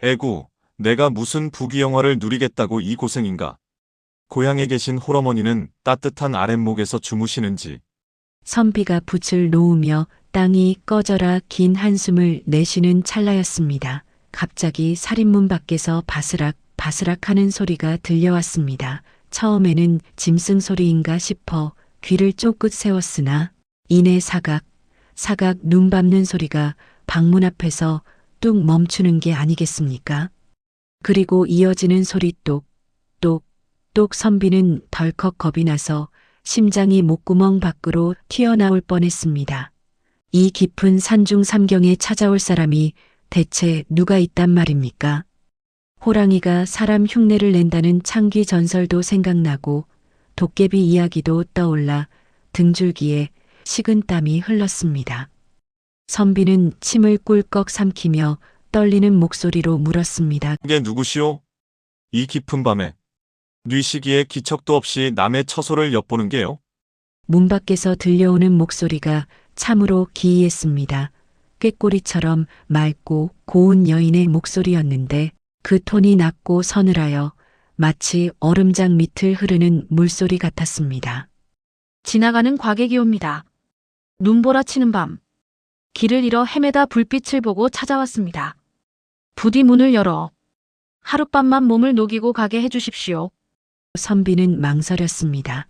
에구, 내가 무슨 부귀영화를 누리겠다고 이 고생인가. 고향에 계신 홀어머니는 따뜻한 아랫목에서 주무시는지. 선비가 붓을 놓으며 땅이 꺼져라 긴 한숨을 내쉬는 찰나였습니다. 갑자기 살인문 밖에서 바스락 바스락 하는 소리가 들려왔습니다. 처음에는 짐승 소리인가 싶어 귀를 쫑긋 세웠으나 이내 사각 눈 밟는 소리가 방문 앞에서 뚝 멈추는 게 아니겠습니까? 그리고 이어지는 소리 똑 선비는 덜컥 겁이 나서 심장이 목구멍 밖으로 튀어나올 뻔했습니다. 이 깊은 산중 삼경에 찾아올 사람이 대체 누가 있단 말입니까? 호랑이가 사람 흉내를 낸다는 창귀 전설도 생각나고 도깨비 이야기도 떠올라 등줄기에 식은땀이 흘렀습니다. 선비는 침을 꿀꺽 삼키며 떨리는 목소리로 물었습니다. 그게 누구시오? 이 깊은 밤에 뉘시기에 기척도 없이 남의 처소를 엿보는 게요? 문 밖에서 들려오는 목소리가 참으로 기이했습니다. 꾀꼬리처럼 맑고 고운 여인의 목소리였는데 그 톤이 낮고 서늘하여 마치 얼음장 밑을 흐르는 물소리 같았습니다. 지나가는 과객이옵니다. 눈보라치는 밤, 길을 잃어 헤매다 불빛을 보고 찾아왔습니다. 부디 문을 열어 하룻밤만 몸을 녹이고 가게 해주십시오. 선비는 망설였습니다.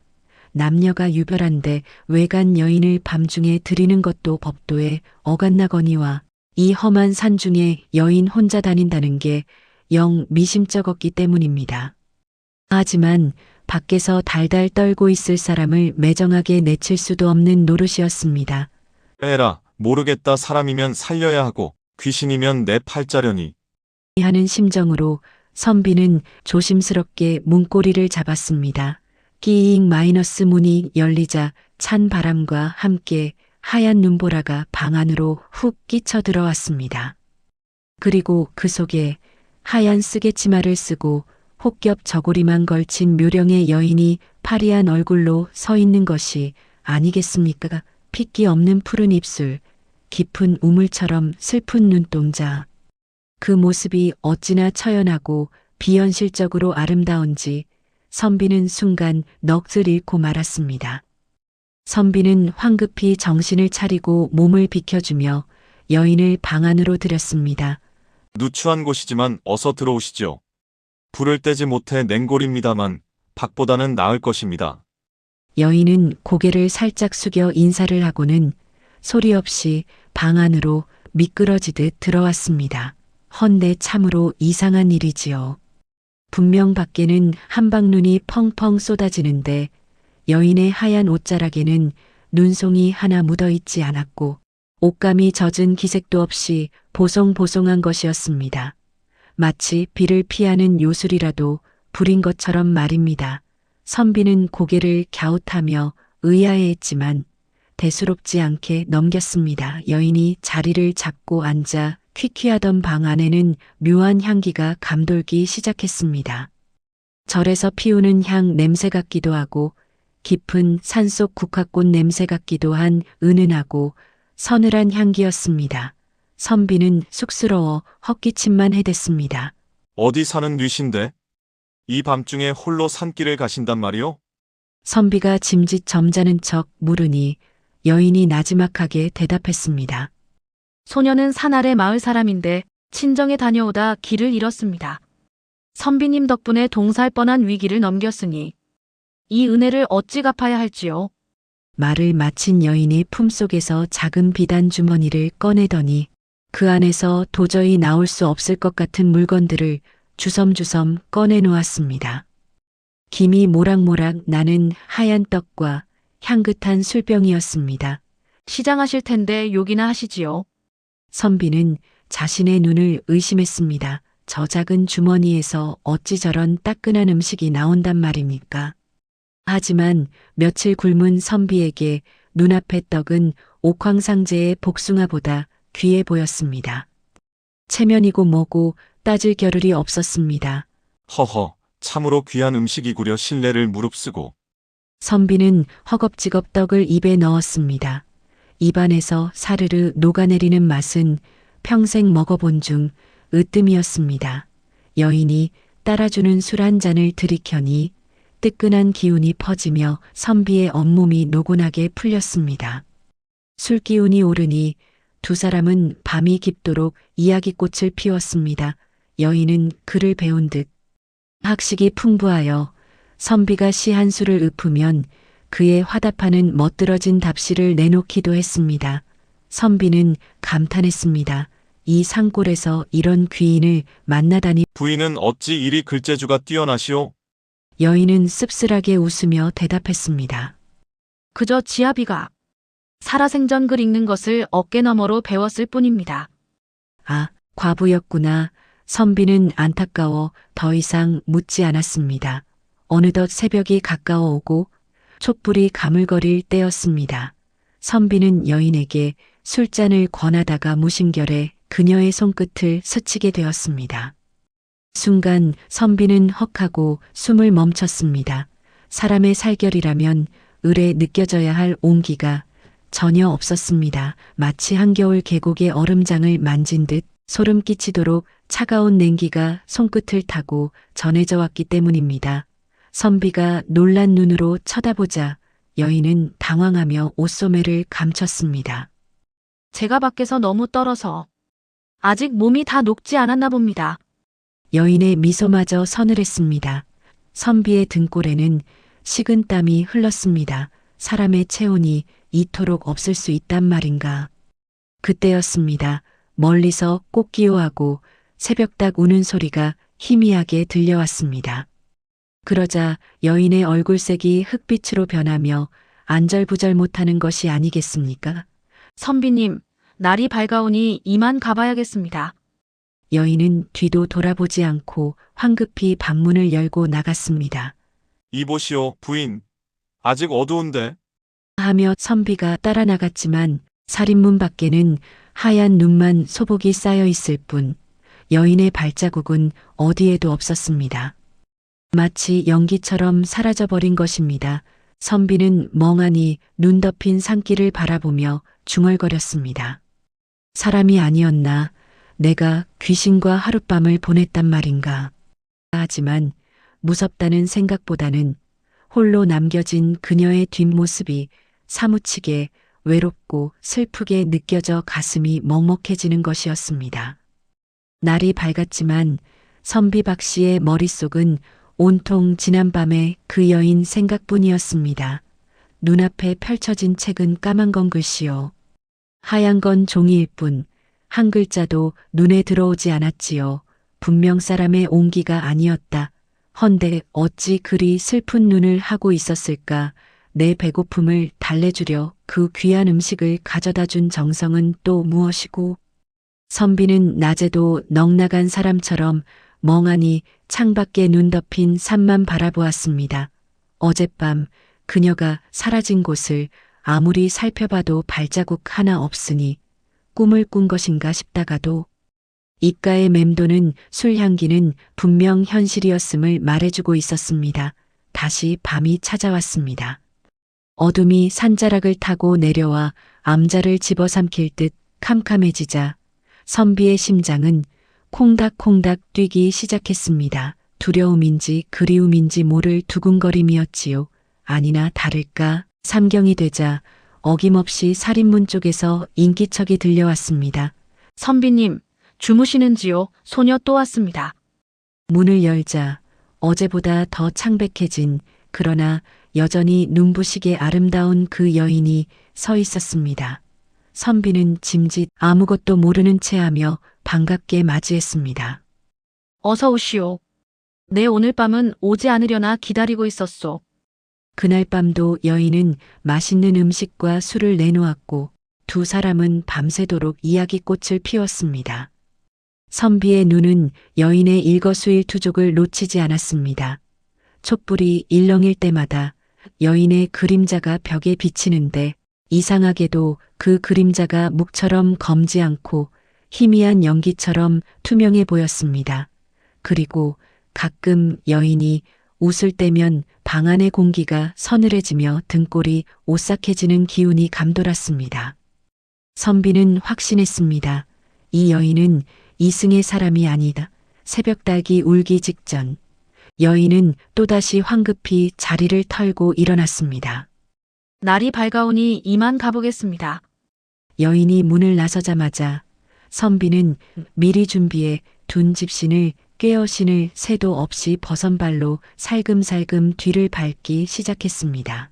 남녀가 유별한데 외간 여인을 밤중에 들이는 것도 법도에 어긋나거니와 이 험한 산중에 여인 혼자 다닌다는 게 영 미심쩍었기 때문입니다. 하지만 밖에서 달달 떨고 있을 사람을 매정하게 내칠 수도 없는 노릇이었습니다. 에라, 모르겠다. 사람이면 살려야 하고 귀신이면 내 팔자려니. 하는 심정으로 선비는 조심스럽게 문고리를 잡았습니다. 끼잉 마이너스 문이 열리자 찬 바람과 함께 하얀 눈보라가 방 안으로 훅 끼쳐 들어왔습니다. 그리고 그 속에 하얀 쓰개치마를 쓰고 혹겹 저고리만 걸친 묘령의 여인이 파리한 얼굴로 서 있는 것이 아니겠습니까? 핏기 없는 푸른 입술, 깊은 우물처럼 슬픈 눈동자. 그 모습이 어찌나 처연하고 비현실적으로 아름다운지 선비는 순간 넋을 잃고 말았습니다. 선비는 황급히 정신을 차리고 몸을 비켜주며 여인을 방 안으로 들였습니다. 누추한 곳이지만 어서 들어오시죠. 불을 떼지 못해 냉골입니다만 밖보다는 나을 것입니다. 여인은 고개를 살짝 숙여 인사를 하고는 소리 없이 방 안으로 미끄러지듯 들어왔습니다. 헌데 참으로 이상한 일이지요. 분명 밖에는 한방눈이 펑펑 쏟아지는데 여인의 하얀 옷자락에는 눈송이 하나 묻어 있지 않았고 옷감이 젖은 기색도 없이 보송보송한 것이었습니다. 마치 비를 피하는 요술이라도 부린 것처럼 말입니다. 선비는 고개를 갸웃하며 의아해했지만 대수롭지 않게 넘겼습니다. 여인이 자리를 잡고 앉아 퀴퀴하던 방 안에는 묘한 향기가 감돌기 시작했습니다. 절에서 피우는 향 냄새 같기도 하고 깊은 산속 국화꽃 냄새 같기도 한 은은하고 서늘한 향기였습니다. 선비는 쑥스러워 헛기침만 해댔습니다. 어디 사는 뉘신데? 이 밤중에 홀로 산길을 가신단 말이오? 선비가 짐짓 점잖은 척 물으니 여인이 나지막하게 대답했습니다. 소녀는 산 아래 마을 사람인데 친정에 다녀오다 길을 잃었습니다. 선비님 덕분에 동살 뻔한 위기를 넘겼으니 이 은혜를 어찌 갚아야 할지요. 말을 마친 여인이 품속에서 작은 비단 주머니를 꺼내더니 그 안에서 도저히 나올 수 없을 것 같은 물건들을 주섬주섬 꺼내놓았습니다. 김이 모락모락 나는 하얀 떡과 향긋한 술병이었습니다. 시장하실 텐데 욕이나 하시지요. 선비는 자신의 눈을 의심했습니다. 저 작은 주머니에서 어찌 저런 따끈한 음식이 나온단 말입니까? 하지만 며칠 굶은 선비에게 눈앞의 떡은 옥황상제의 복숭아보다 귀해 보였습니다. 체면이고 뭐고 따질 겨를이 없었습니다. 허허, 참으로 귀한 음식이구려 신뢰를 무릅쓰고. 선비는 허겁지겁 떡을 입에 넣었습니다. 입안에서 사르르 녹아내리는 맛은 평생 먹어본 중 으뜸이었습니다. 여인이 따라주는 술 한 잔을 들이켜니 뜨끈한 기운이 퍼지며 선비의 온몸이 노곤하게 풀렸습니다. 술 기운이 오르니 두 사람은 밤이 깊도록 이야기꽃을 피웠습니다. 여인은 글을 배운 듯 학식이 풍부하여 선비가 시 한 수를 읊으면 그에 화답하는 멋들어진 답시를 내놓기도 했습니다. 선비는 감탄했습니다. 이 산골에서 이런 귀인을 만나다니. 부인은 어찌 이리 글재주가 뛰어나시오? 여인은 씁쓸하게 웃으며 대답했습니다. 그저 지아비가 살아생전 글 읽는 것을 어깨너머로 배웠을 뿐입니다. 아, 과부였구나. 선비는 안타까워 더 이상 묻지 않았습니다. 어느덧 새벽이 가까워 오고 촛불이 가물거릴 때였습니다. 선비는 여인에게 술잔을 권하다가 무심결에 그녀의 손끝을 스치게 되었습니다. 순간 선비는 헉하고 숨을 멈췄습니다. 사람의 살결이라면 을에 느껴져야 할 온기가 전혀 없었습니다. 마치 한겨울 계곡의 얼음장을 만진 듯 소름 끼치도록 차가운 냉기가 손끝을 타고 전해져 왔기 때문입니다. 선비가 놀란 눈으로 쳐다보자 여인은 당황하며 옷소매를 감췄습니다. 제가 밖에서 너무 떨어서 아직 몸이 다 녹지 않았나 봅니다. 여인의 미소마저 서늘했습니다. 선비의 등골에는 식은 땀이 흘렀습니다. 사람의 체온이 이토록 없을 수 있단 말인가. 그때였습니다. 멀리서 꽃기호하고 새벽닭 우는 소리가 희미하게 들려왔습니다. 그러자 여인의 얼굴색이 흑빛으로 변하며 안절부절 못하는 것이 아니겠습니까? 선비님, 날이 밝아오니 이만 가봐야겠습니다. 여인은 뒤도 돌아보지 않고 황급히 방문을 열고 나갔습니다. 이보시오, 부인. 아직 어두운데. 하며 선비가 따라 나갔지만 살인문 밖에는 하얀 눈만 소복이 쌓여 있을 뿐 여인의 발자국은 어디에도 없었습니다. 마치 연기처럼 사라져버린 것입니다. 선비는 멍하니 눈 덮인 산길을 바라보며 중얼거렸습니다. 사람이 아니었나? 내가 귀신과 하룻밤을 보냈단 말인가? 하지만 무섭다는 생각보다는 홀로 남겨진 그녀의 뒷모습이 사무치게 외롭고 슬프게 느껴져 가슴이 먹먹해지는 것이었습니다. 날이 밝았지만 선비 박 씨의 머릿속은 온통 지난밤의 그 여인 생각뿐이었습니다. 눈앞에 펼쳐진 책은 까만 건 글씨요. 하얀 건 종이일 뿐 한 글자도 눈에 들어오지 않았지요. 분명 사람의 온기가 아니었다. 헌데 어찌 그리 슬픈 눈을 하고 있었을까? 내 배고픔을 달래주려 그 귀한 음식을 가져다 준 정성은 또 무엇이고? 선비는 낮에도 넉나간 사람처럼 멍하니 창밖에 눈 덮인 산만 바라보았습니다. 어젯밤 그녀가 사라진 곳을 아무리 살펴봐도 발자국 하나 없으니 꿈을 꾼 것인가 싶다가도 입가에 맴도는 술 향기는 분명 현실이었음을 말해주고 있었습니다. 다시 밤이 찾아왔습니다. 어둠이 산자락을 타고 내려와 암자를 집어삼킬 듯 캄캄해지자 선비의 심장은 콩닥콩닥 뛰기 시작했습니다. 두려움인지 그리움인지 모를 두근거림이었지요. 아니나 다를까 삼경이 되자 어김없이 살인문 쪽에서 인기척이 들려왔습니다. 선비님, 주무시는지요? 소녀 또 왔습니다. 문을 열자 어제보다 더 창백해진 그러나 여전히 눈부시게 아름다운 그 여인이 서 있었습니다. 선비는 짐짓 아무것도 모르는 체하며 반갑게 맞이했습니다. 어서 오시오. 내 오늘 밤은 오지 않으려나 기다리고 있었소. 그날 밤도 여인은 맛있는 음식과 술을 내놓았고 두 사람은 밤새도록 이야기꽃을 피웠습니다. 선비의 눈은 여인의 일거수일투족을 놓치지 않았습니다. 촛불이 일렁일 때마다 여인의 그림자가 벽에 비치는데 이상하게도 그 그림자가 묵처럼 검지 않고 희미한 연기처럼 투명해 보였습니다. 그리고 가끔 여인이 웃을 때면 방 안의 공기가 서늘해지며 등골이 오싹해지는 기운이 감돌았습니다. 선비는 확신했습니다. 이 여인은 이승의 사람이 아니다. 새벽닭이 울기 직전 여인은 또다시 황급히 자리를 털고 일어났습니다. 날이 밝아오니 이만 가보겠습니다. 여인이 문을 나서자마자 선비는 미리 준비해 둔 집신을 꿰어 신을 새도 없이 벗은 발로 살금살금 뒤를 밟기 시작했습니다.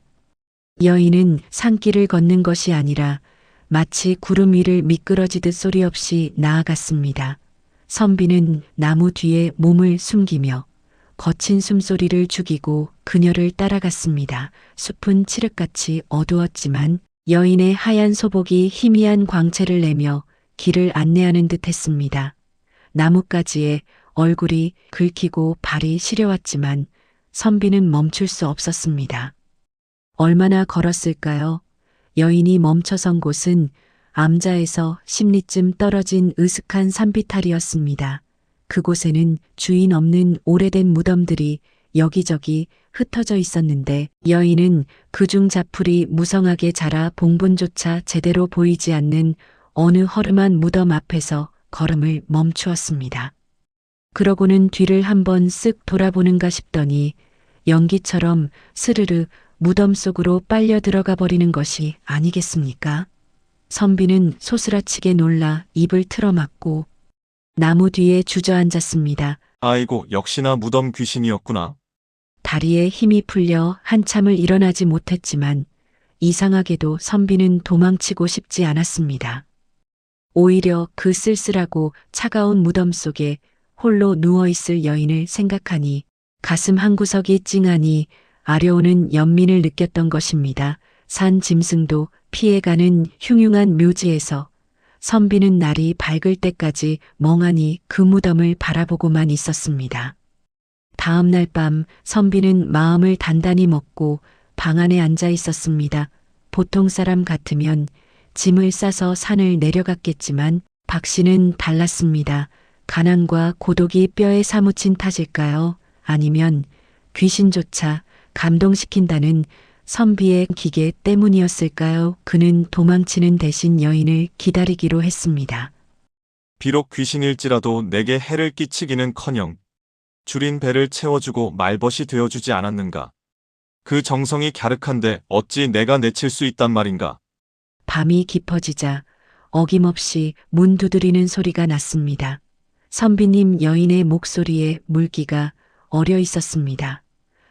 여인은 산길을 걷는 것이 아니라 마치 구름 위를 미끄러지듯 소리 없이 나아갔습니다. 선비는 나무 뒤에 몸을 숨기며 거친 숨소리를 죽이고 그녀를 따라갔습니다. 숲은 칠흑같이 어두웠지만 여인의 하얀 소복이 희미한 광채를 내며 길을 안내하는 듯 했습니다. 나뭇가지에 얼굴이 긁히고 발이 시려왔지만 선비는 멈출 수 없었습니다. 얼마나 걸었을까요? 여인이 멈춰선 곳은 암자에서 10리쯤 떨어진 으슥한 산비탈이었습니다. 그곳에는 주인 없는 오래된 무덤들이 여기저기 흩어져 있었는데 여인은 그중 자풀이 무성하게 자라 봉분조차 제대로 보이지 않는 어느 허름한 무덤 앞에서 걸음을 멈추었습니다. 그러고는 뒤를 한번 쓱 돌아보는가 싶더니 연기처럼 스르르 무덤 속으로 빨려 들어가 버리는 것이 아니겠습니까? 선비는 소스라치게 놀라 입을 틀어막고 나무 뒤에 주저앉았습니다. 아이고, 역시나 무덤 귀신이었구나. 다리에 힘이 풀려 한참을 일어나지 못했지만 이상하게도 선비는 도망치고 싶지 않았습니다. 오히려 그 쓸쓸하고 차가운 무덤 속에 홀로 누워있을 여인을 생각하니 가슴 한구석이 찡하니 아려오는 연민을 느꼈던 것입니다. 산 짐승도 피해가는 흉흉한 묘지에서 선비는 날이 밝을 때까지 멍하니 그 무덤을 바라보고만 있었습니다. 다음 날 밤 선비는 마음을 단단히 먹고 방 안에 앉아 있었습니다. 보통 사람 같으면 짐을 싸서 산을 내려갔겠지만 박 씨는 달랐습니다. 가난과 고독이 뼈에 사무친 탓일까요? 아니면 귀신조차 감동시킨다는 선비의 기계 때문이었을까요? 그는 도망치는 대신 여인을 기다리기로 했습니다. 비록 귀신일지라도 내게 해를 끼치기는커녕 줄인 배를 채워주고 말벗이 되어주지 않았는가. 그 정성이 갸륵한데 어찌 내가 내칠 수 있단 말인가. 밤이 깊어지자 어김없이 문 두드리는 소리가 났습니다. 선비님 여인의 목소리에 물기가 어려 있었습니다.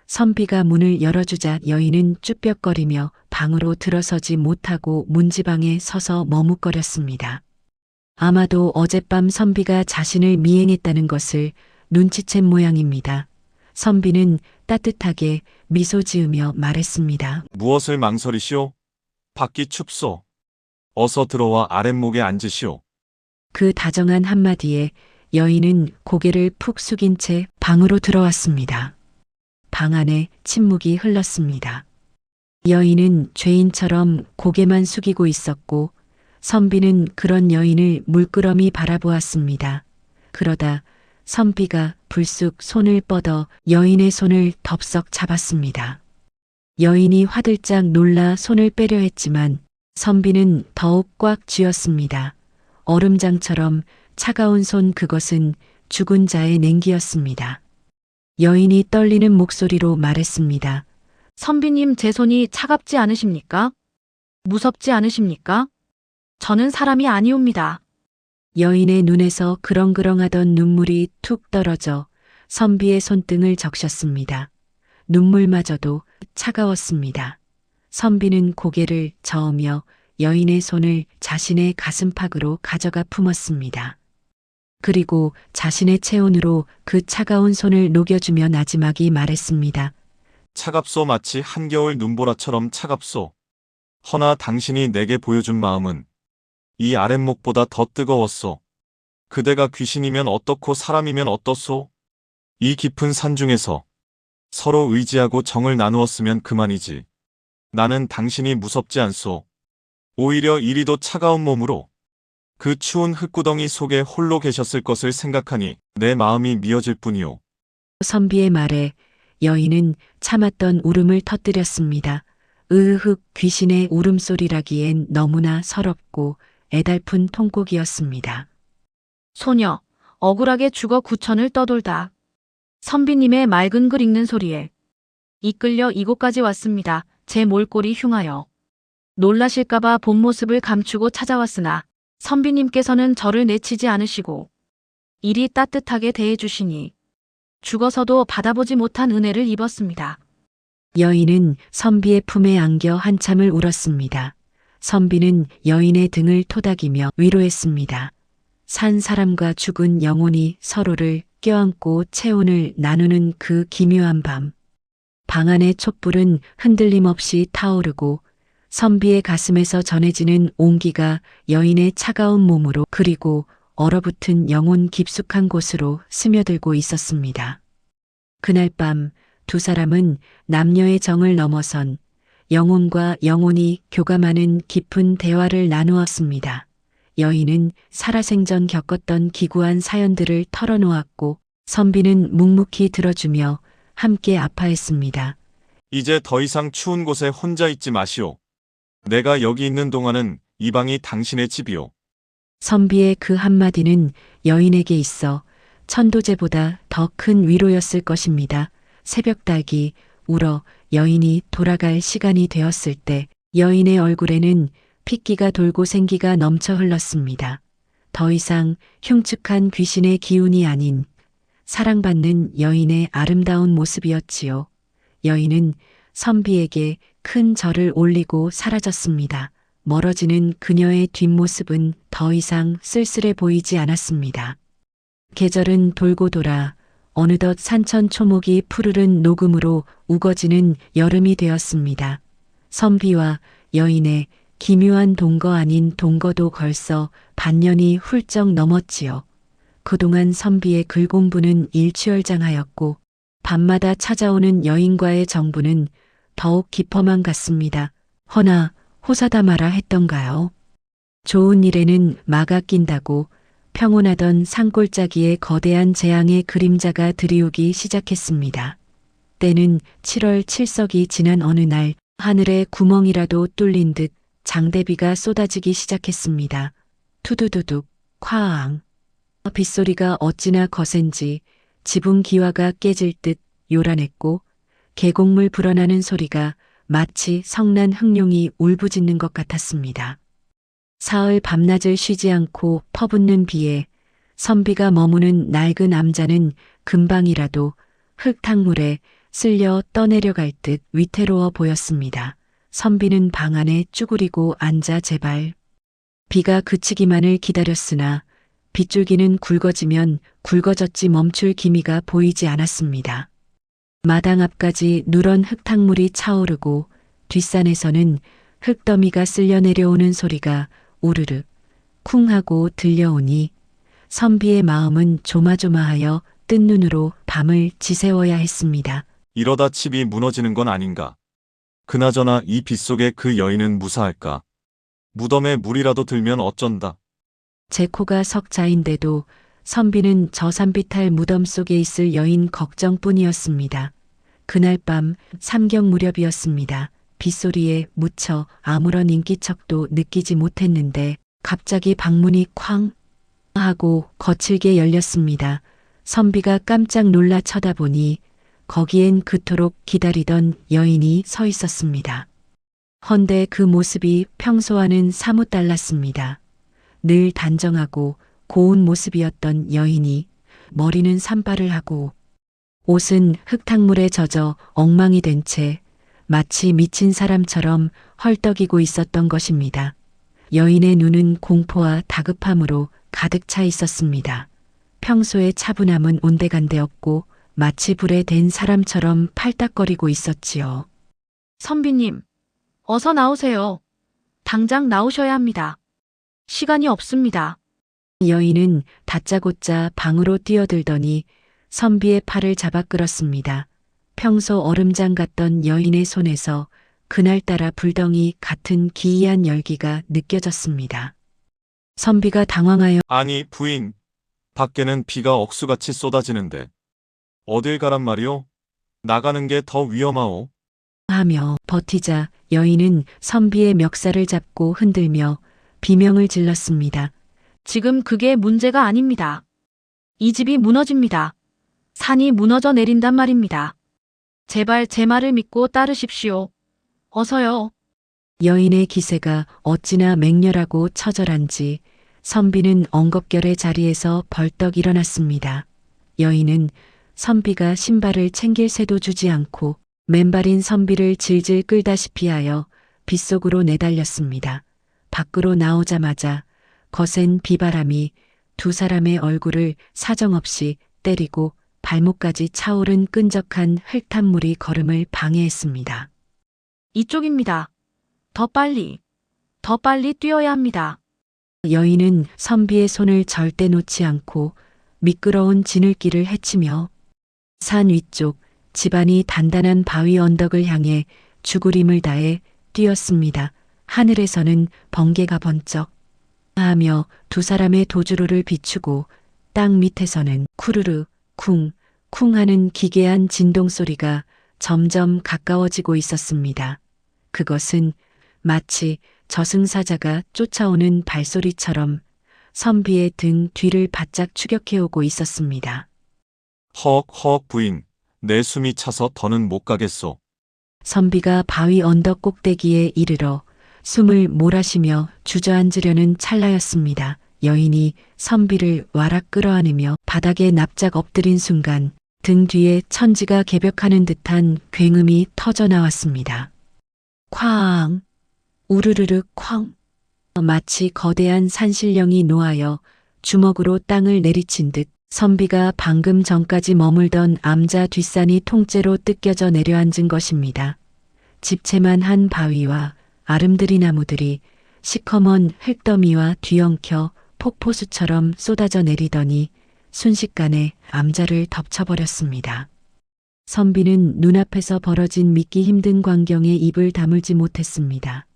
선비가 문을 열어주자 여인은 쭈뼛거리며 방으로 들어서지 못하고 문지방에 서서 머뭇거렸습니다. 아마도 어젯밤 선비가 자신을 미행했다는 것을 눈치챈 모양입니다. 선비는 따뜻하게 미소 지으며 말했습니다. 무엇을 망설이시오? 밖이 춥소. 어서 들어와 아랫목에 앉으시오. 그 다정한 한마디에 여인은 고개를 푹 숙인 채 방으로 들어왔습니다. 방 안에 침묵이 흘렀습니다. 여인은 죄인처럼 고개만 숙이고 있었고 선비는 그런 여인을 물끄러미 바라보았습니다. 그러다 선비가 불쑥 손을 뻗어 여인의 손을 덥석 잡았습니다. 여인이 화들짝 놀라 손을 빼려 했지만 선비는 더욱 꽉 쥐었습니다. 얼음장처럼 차가운 손 그것은 죽은 자의 냉기였습니다. 여인이 떨리는 목소리로 말했습니다. 선비님 제 손이 차갑지 않으십니까? 무섭지 않으십니까? 저는 사람이 아니옵니다. 여인의 눈에서 그렁그렁하던 눈물이 툭 떨어져 선비의 손등을 적셨습니다. 눈물마저도 차가웠습니다. 선비는 고개를 저으며 여인의 손을 자신의 가슴팍으로 가져가 품었습니다. 그리고 자신의 체온으로 그 차가운 손을 녹여주며 나지막이 말했습니다. 차갑소. 마치 한겨울 눈보라처럼 차갑소. 허나 당신이 내게 보여준 마음은 이 아랫목보다 더 뜨거웠소. 그대가 귀신이면 어떻고 사람이면 어떻소? 이 깊은 산 중에서 서로 의지하고 정을 나누었으면 그만이지. 나는 당신이 무섭지 않소. 오히려 이리도 차가운 몸으로 그 추운 흙구덩이 속에 홀로 계셨을 것을 생각하니 내 마음이 미어질 뿐이오. 선비의 말에 여인은 참았던 울음을 터뜨렸습니다. 으흑 귀신의 울음소리라기엔 너무나 서럽고 애달픈 통곡이었습니다. 소녀, 억울하게 죽어 구천을 떠돌다. 선비님의 맑은 글 읽는 소리에 이끌려 이곳까지 왔습니다. 제 몰골이 흉하여. 놀라실까봐 본 모습을 감추고 찾아왔으나 선비님께서는 저를 내치지 않으시고 이리 따뜻하게 대해주시니 죽어서도 받아보지 못한 은혜를 입었습니다. 여인은 선비의 품에 안겨 한참을 울었습니다. 선비는 여인의 등을 토닥이며 위로했습니다. 산 사람과 죽은 영혼이 서로를 껴안고 체온을 나누는 그 기묘한 밤. 방 안의 촛불은 흔들림 없이 타오르고 선비의 가슴에서 전해지는 온기가 여인의 차가운 몸으로 그리고 얼어붙은 영혼 깊숙한 곳으로 스며들고 있었습니다. 그날 밤 두 사람은 남녀의 정을 넘어선 영혼과 영혼이 교감하는 깊은 대화를 나누었습니다. 여인은 살아생전 겪었던 기구한 사연들을 털어놓았고 선비는 묵묵히 들어주며 함께 아파했습니다. 이제 더 이상 추운 곳에 혼자 있지 마시오. 내가 여기 있는 동안은 이 방이 당신의 집이오. 선비의 그 한마디는 여인에게 있어 천도제보다 더 큰 위로였을 것입니다. 새벽닭이 울어 여인이 돌아갈 시간이 되었을 때 여인의 얼굴에는 핏기가 돌고 생기가 넘쳐 흘렀습니다. 더 이상 흉측한 귀신의 기운이 아닌 사랑받는 여인의 아름다운 모습이었지요. 여인은 선비에게 큰 절을 올리고 사라졌습니다. 멀어지는 그녀의 뒷모습은 더 이상 쓸쓸해 보이지 않았습니다. 계절은 돌고 돌아 어느덧 산천 초목이 푸르른 녹음으로 우거지는 여름이 되었습니다. 선비와 여인의 기묘한 동거 아닌 동거도 벌써 반년이 훌쩍 넘었지요. 그동안 선비의 글 공부는 일취월장하였고 밤마다 찾아오는 여인과의 정부는 더욱 깊어만 갔습니다. 허나 호사다마라 했던가요? 좋은 일에는 마가 낀다고 평온하던 산골짜기에 거대한 재앙의 그림자가 들이우기 시작했습니다. 때는 7월 칠석이 지난 어느 날 하늘에 구멍이라도 뚫린 듯 장대비가 쏟아지기 시작했습니다. 투두두둑, 쾅. 빗소리가 어찌나 거센지 지붕 기와가 깨질 듯 요란했고 계곡물 불어나는 소리가 마치 성난 흑룡이 울부짖는 것 같았습니다. 사흘 밤낮을 쉬지 않고 퍼붓는 비에 선비가 머무는 낡은 암자는 금방이라도 흙탕물에 쓸려 떠내려갈 듯 위태로워 보였습니다. 선비는 방 안에 쭈그리고 앉아 제발 비가 그치기만을 기다렸으나 빗줄기는 굵어지면 굵어졌지 멈출 기미가 보이지 않았습니다. 마당 앞까지 누런 흙탕물이 차오르고 뒷산에서는 흙더미가 쓸려 내려오는 소리가 우르르 쿵 하고 들려오니 선비의 마음은 조마조마하여 뜬 눈으로 밤을 지새워야 했습니다. 이러다 집이 무너지는 건 아닌가. 그나저나 이 빗속에 그 여인은 무사할까. 무덤에 물이라도 들면 어쩐다. 제 코가 석자인데도 선비는 저 산비탈 무덤 속에 있을 여인 걱정뿐이었습니다. 그날 밤 삼경 무렵이었습니다. 빗소리에 묻혀 아무런 인기척도 느끼지 못했는데 갑자기 방문이 쾅 하고 거칠게 열렸습니다. 선비가 깜짝 놀라 쳐다보니 거기엔 그토록 기다리던 여인이 서 있었습니다. 헌데 그 모습이 평소와는 사뭇 달랐습니다. 늘 단정하고 고운 모습이었던 여인이 머리는 산발을 하고 옷은 흙탕물에 젖어 엉망이 된 채 마치 미친 사람처럼 헐떡이고 있었던 것입니다. 여인의 눈은 공포와 다급함으로 가득 차 있었습니다. 평소의 차분함은 온데간데 없고 마치 불에 댄 사람처럼 팔딱거리고 있었지요. 선비님, 어서 나오세요. 당장 나오셔야 합니다. 시간이 없습니다. 여인은 다짜고짜 방으로 뛰어들더니 선비의 팔을 잡아 끌었습니다. 평소 얼음장 같던 여인의 손에서 그날따라 불덩이 같은 기이한 열기가 느껴졌습니다. 선비가 당황하여 아니, 부인. 밖에는 비가 억수같이 쏟아지는데. 어딜 가란 말이오? 나가는 게 더 위험하오. 하며 버티자 여인은 선비의 멱살을 잡고 흔들며 비명을 질렀습니다. 지금 그게 문제가 아닙니다. 이 집이 무너집니다. 산이 무너져 내린단 말입니다. 제발 제 말을 믿고 따르십시오. 어서요. 여인의 기세가 어찌나 맹렬하고 처절한지 선비는 엉겁결에 자리에서 벌떡 일어났습니다. 여인은 선비가 신발을 챙길 새도 주지 않고 맨발인 선비를 질질 끌다시피 하여 빗속으로 내달렸습니다. 밖으로 나오자마자 거센 비바람이 두 사람의 얼굴을 사정없이 때리고 발목까지 차오른 끈적한 흙탕물이 걸음을 방해했습니다. 이쪽입니다. 더 빨리 뛰어야 합니다. 여인은 선비의 손을 절대 놓지 않고 미끄러운 지늘길을 헤치며 산 위쪽 집안이 단단한 바위 언덕을 향해 죽으림을 다해 뛰었습니다. 하늘에서는 번개가 번쩍 하며 두 사람의 도주로를 비추고 땅 밑에서는 쿠르르 쿵 하는 기괴한 진동 소리가 점점 가까워지고 있었습니다. 그것은 마치 저승사자가 쫓아오는 발소리처럼 선비의 등 뒤를 바짝 추격해오고 있었습니다. 헉, 부인. 내 숨이 차서 더는 못 가겠소. 선비가 바위 언덕 꼭대기에 이르러 숨을 몰아쉬며 주저앉으려는 찰나였습니다. 여인이 선비를 와락 끌어안으며 바닥에 납작 엎드린 순간 등 뒤에 천지가 개벽하는 듯한 굉음이 터져 나왔습니다. 쾅! 우르르르 쾅! 마치 거대한 산신령이 노하여 주먹으로 땅을 내리친 듯 선비가 방금 전까지 머물던 암자 뒷산이 통째로 뜯겨져 내려앉은 것입니다. 집채만 한 바위와 아름드리 나무들이 시커먼 흙더미와 뒤엉켜 폭포수처럼 쏟아져 내리더니 순식간에 암자를 덮쳐버렸습니다. 선비는 눈앞에서 벌어진 믿기 힘든 광경에 입을 다물지 못했습니다.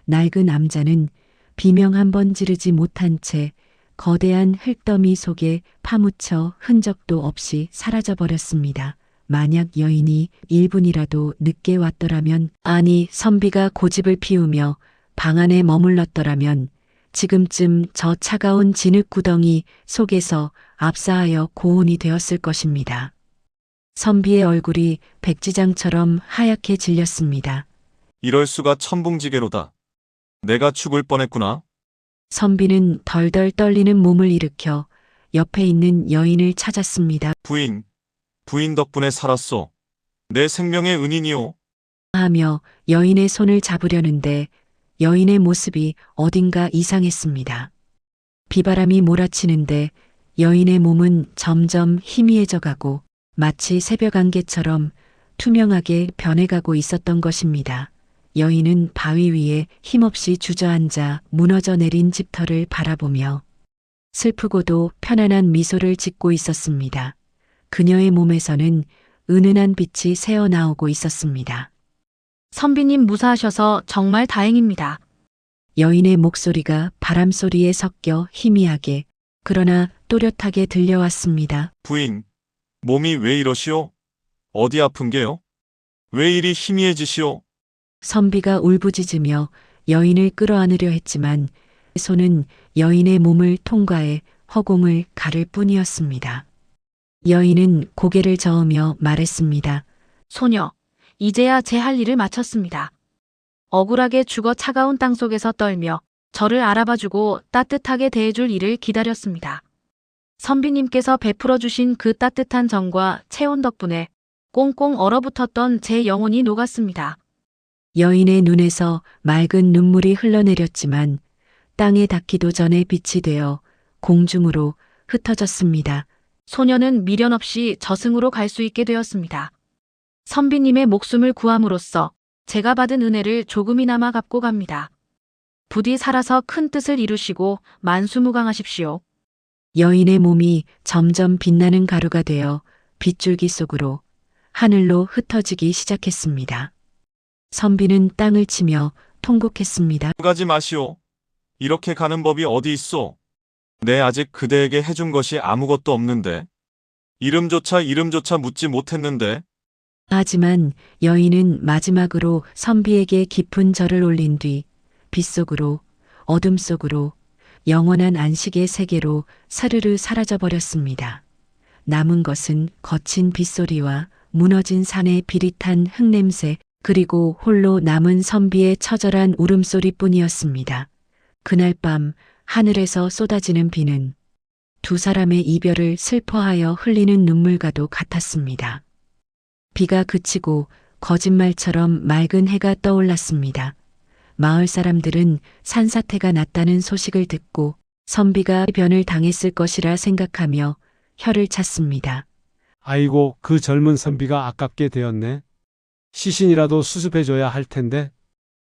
낡은 암자는 비명 한 번 지르지 못한 채 거대한 흙더미 속에 파묻혀 흔적도 없이 사라져버렸습니다. 만약 여인이 1분이라도 늦게 왔더라면, 아니 선비가 고집을 피우며 방 안에 머물렀더라면 지금쯤 저 차가운 진흙 구덩이 속에서 압사하여 고온이 되었을 것입니다. 선비의 얼굴이 백지장처럼 하얗게 질렸습니다. 이럴 수가 천붕지게로다. 내가 죽을 뻔했구나. 선비는 덜덜 떨리는 몸을 일으켜 옆에 있는 여인을 찾았습니다. 부인 덕분에 살았소. 내 생명의 은인이오. 하며 여인의 손을 잡으려는데 여인의 모습이 어딘가 이상했습니다. 비바람이 몰아치는데 여인의 몸은 점점 희미해져 가고 마치 새벽 안개처럼 투명하게 변해가고 있었던 것입니다. 여인은 바위 위에 힘없이 주저앉아 무너져 내린 집터를 바라보며 슬프고도 편안한 미소를 짓고 있었습니다. 그녀의 몸에서는 은은한 빛이 새어나오고 있었습니다. 선비님 무사하셔서 정말 다행입니다. 여인의 목소리가 바람소리에 섞여 희미하게 그러나 또렷하게 들려왔습니다. 부인, 몸이 왜 이러시오? 어디 아픈 게요? 왜 이리 희미해지시오? 선비가 울부짖으며 여인을 끌어안으려 했지만 손은 여인의 몸을 통과해 허공을 가를 뿐이었습니다. 여인은 고개를 저으며 말했습니다. 소녀, 이제야 제 할 일을 마쳤습니다. 억울하게 죽어 차가운 땅속에서 떨며 저를 알아봐주고 따뜻하게 대해줄 일을 기다렸습니다. 선비님께서 베풀어 주신 그 따뜻한 정과 체온 덕분에 꽁꽁 얼어붙었던 제 영혼이 녹았습니다. 여인의 눈에서 맑은 눈물이 흘러내렸지만 땅에 닿기도 전에 빛이 되어 공중으로 흩어졌습니다. 소녀는 미련 없이 저승으로 갈 수 있게 되었습니다. 선비님의 목숨을 구함으로써 제가 받은 은혜를 조금이나마 갚고 갑니다. 부디 살아서 큰 뜻을 이루시고 만수무강하십시오. 여인의 몸이 점점 빛나는 가루가 되어 빗줄기 속으로 하늘로 흩어지기 시작했습니다. 선비는 땅을 치며 통곡했습니다. 가지 마시오. 이렇게 가는 법이 어디 있소? 내 아직 그대에게 해준 것이 아무것도 없는데. 이름조차 묻지 못했는데. 하지만 여인은 마지막으로 선비에게 깊은 절을 올린 뒤 빛속으로 어둠 속으로 영원한 안식의 세계로 사르르 사라져버렸습니다. 남은 것은 거친 빗소리와 무너진 산의 비릿한 흙냄새 그리고 홀로 남은 선비의 처절한 울음소리뿐이었습니다. 그날 밤 하늘에서 쏟아지는 비는 두 사람의 이별을 슬퍼하여 흘리는 눈물과도 같았습니다. 비가 그치고 거짓말처럼 맑은 해가 떠올랐습니다. 마을 사람들은 산사태가 났다는 소식을 듣고 선비가 변을 당했을 것이라 생각하며 혀를 찼습니다. 아이고, 그 젊은 선비가 아깝게 되었네. 시신이라도 수습해줘야 할 텐데.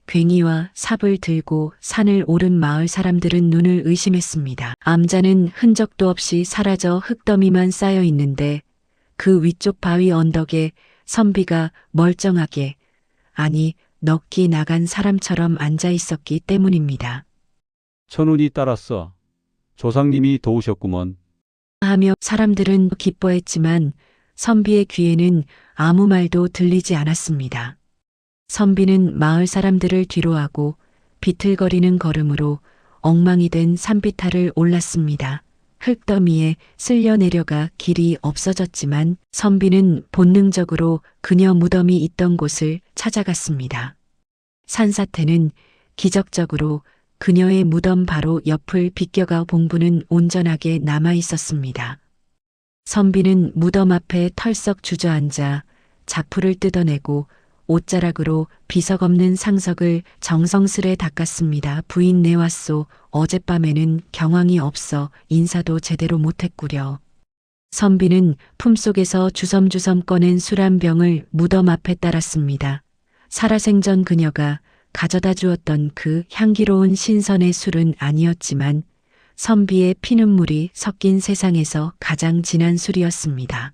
괭이와 삽을 들고 산을 오른 마을 사람들은 눈을 의심했습니다. 암자는 흔적도 없이 사라져 흙더미만 쌓여 있는데 그 위쪽 바위 언덕에 선비가 멀쩡하게, 아니 넋이 나간 사람처럼 앉아 있었기 때문입니다. 천운이 따랐어. 조상님이 도우셨구먼. 하며 사람들은 기뻐했지만 선비의 귀에는 아무 말도 들리지 않았습니다. 선비는 마을 사람들을 뒤로하고 비틀거리는 걸음으로 엉망이 된 산비탈을 올랐습니다. 흙더미에 쓸려 내려가 길이 없어졌지만 선비는 본능적으로 그녀 무덤이 있던 곳을 찾아갔습니다. 산사태는 기적적으로 그녀의 무덤 바로 옆을 비껴가 봉부는 온전하게 남아 있었습니다. 선비는 무덤 앞에 털썩 주저앉아 자풀을 뜯어내고 옷자락으로 비석 없는 상석을 정성스레 닦았습니다. 부인 내 왔소. 어젯밤에는 경황이 없어 인사도 제대로 못했구려. 선비는 품속에서 주섬주섬 꺼낸 술 한 병을 무덤 앞에 따랐습니다. 살아생전 그녀가 가져다 주었던 그 향기로운 신선의 술은 아니었지만 선비의 피눈물이 섞인 세상에서 가장 진한 술이었습니다.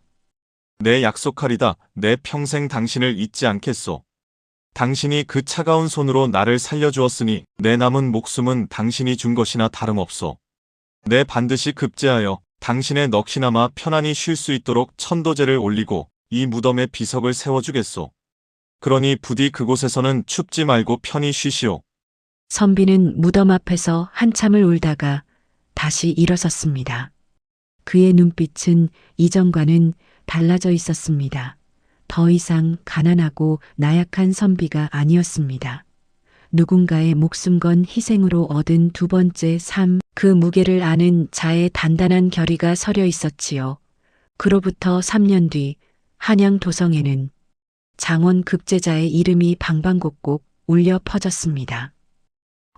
내 약속하리다. 내 평생 당신을 잊지 않겠소. 당신이 그 차가운 손으로 나를 살려주었으니 내 남은 목숨은 당신이 준 것이나 다름없소. 내 반드시 급제하여 당신의 넋이나마 편안히 쉴 수 있도록 천도제를 올리고 이 무덤에 비석을 세워주겠소. 그러니 부디 그곳에서는 춥지 말고 편히 쉬시오. 선비는 무덤 앞에서 한참을 울다가 다시 일어섰습니다. 그의 눈빛은 이전과는 달라져 있었습니다. 더 이상 가난하고 나약한 선비가 아니었습니다. 누군가의 목숨 건 희생으로 얻은 두 번째 삶, 그 무게를 아는 자의 단단한 결의가 서려 있었지요. 그로부터 3년 뒤 한양 도성에는 장원 급제자의 이름이 방방곡곡 울려 퍼졌습니다.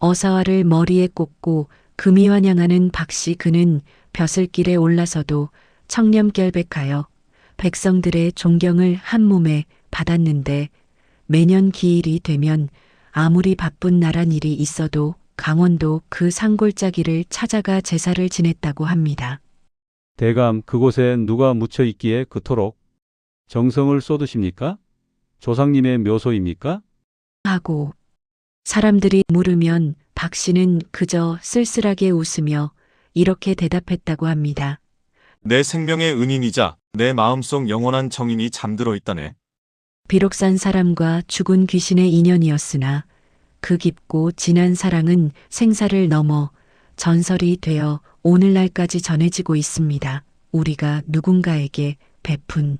어사화를 머리에 꽂고 금이 환영하는 박씨 그는 벼슬길에 올라서도 청렴결백하여 백성들의 존경을 한 몸에 받았는데 매년 기일이 되면 아무리 바쁜 나란 일이 있어도 강원도 그 산골짜기를 찾아가 제사를 지냈다고 합니다. 대감 그곳에 누가 묻혀 있기에 그토록 정성을 쏟으십니까? 조상님의 묘소입니까? 하고 사람들이 물으면 박 씨는 그저 쓸쓸하게 웃으며 이렇게 대답했다고 합니다. 내 생명의 은인이자 내 마음속 영원한 정인이 잠들어 있다네. 비록 산 사람과 죽은 귀신의 인연이었으나 그 깊고 진한 사랑은 생사를 넘어 전설이 되어 오늘날까지 전해지고 있습니다. 우리가 누군가에게 베푼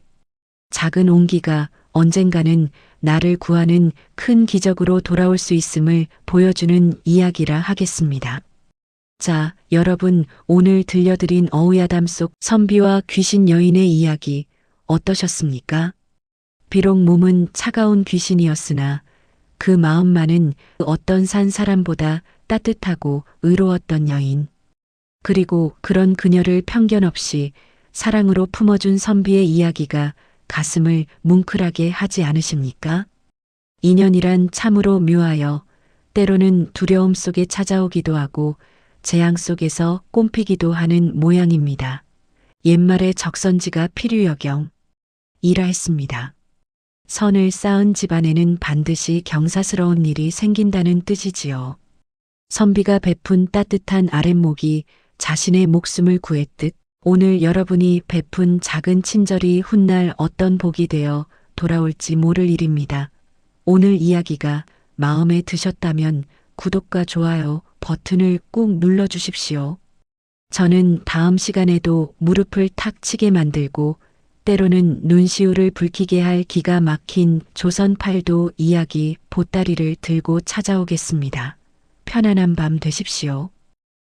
작은 온기가 언젠가는 나를 구하는 큰 기적으로 돌아올 수 있음을 보여주는 이야기라 하겠습니다. 자, 여러분, 오늘 들려드린 어우야담 속 선비와 귀신 여인의 이야기 어떠셨습니까? 비록 몸은 차가운 귀신이었으나 그 마음만은 어떤 산 사람보다 따뜻하고 의로웠던 여인. 그리고 그런 그녀를 편견 없이 사랑으로 품어준 선비의 이야기가 가슴을 뭉클하게 하지 않으십니까? 인연이란 참으로 묘하여 때로는 두려움 속에 찾아오기도 하고 재앙 속에서 꼼피기도 하는 모양입니다. 옛말에 적선지가 필유여경 이라 했습니다. 선을 쌓은 집안에는 반드시 경사스러운 일이 생긴다는 뜻이지요. 선비가 베푼 따뜻한 아랫목이 자신의 목숨을 구했듯 오늘 여러분이 베푼 작은 친절이 훗날 어떤 복이 되어 돌아올지 모를 일입니다. 오늘 이야기가 마음에 드셨다면 구독과 좋아요 버튼을 꾹 눌러주십시오. 저는 다음 시간에도 무릎을 탁 치게 만들고 때로는 눈시울을 붉히게 할 기가 막힌 조선 팔도 이야기 보따리를 들고 찾아오겠습니다. 편안한 밤 되십시오.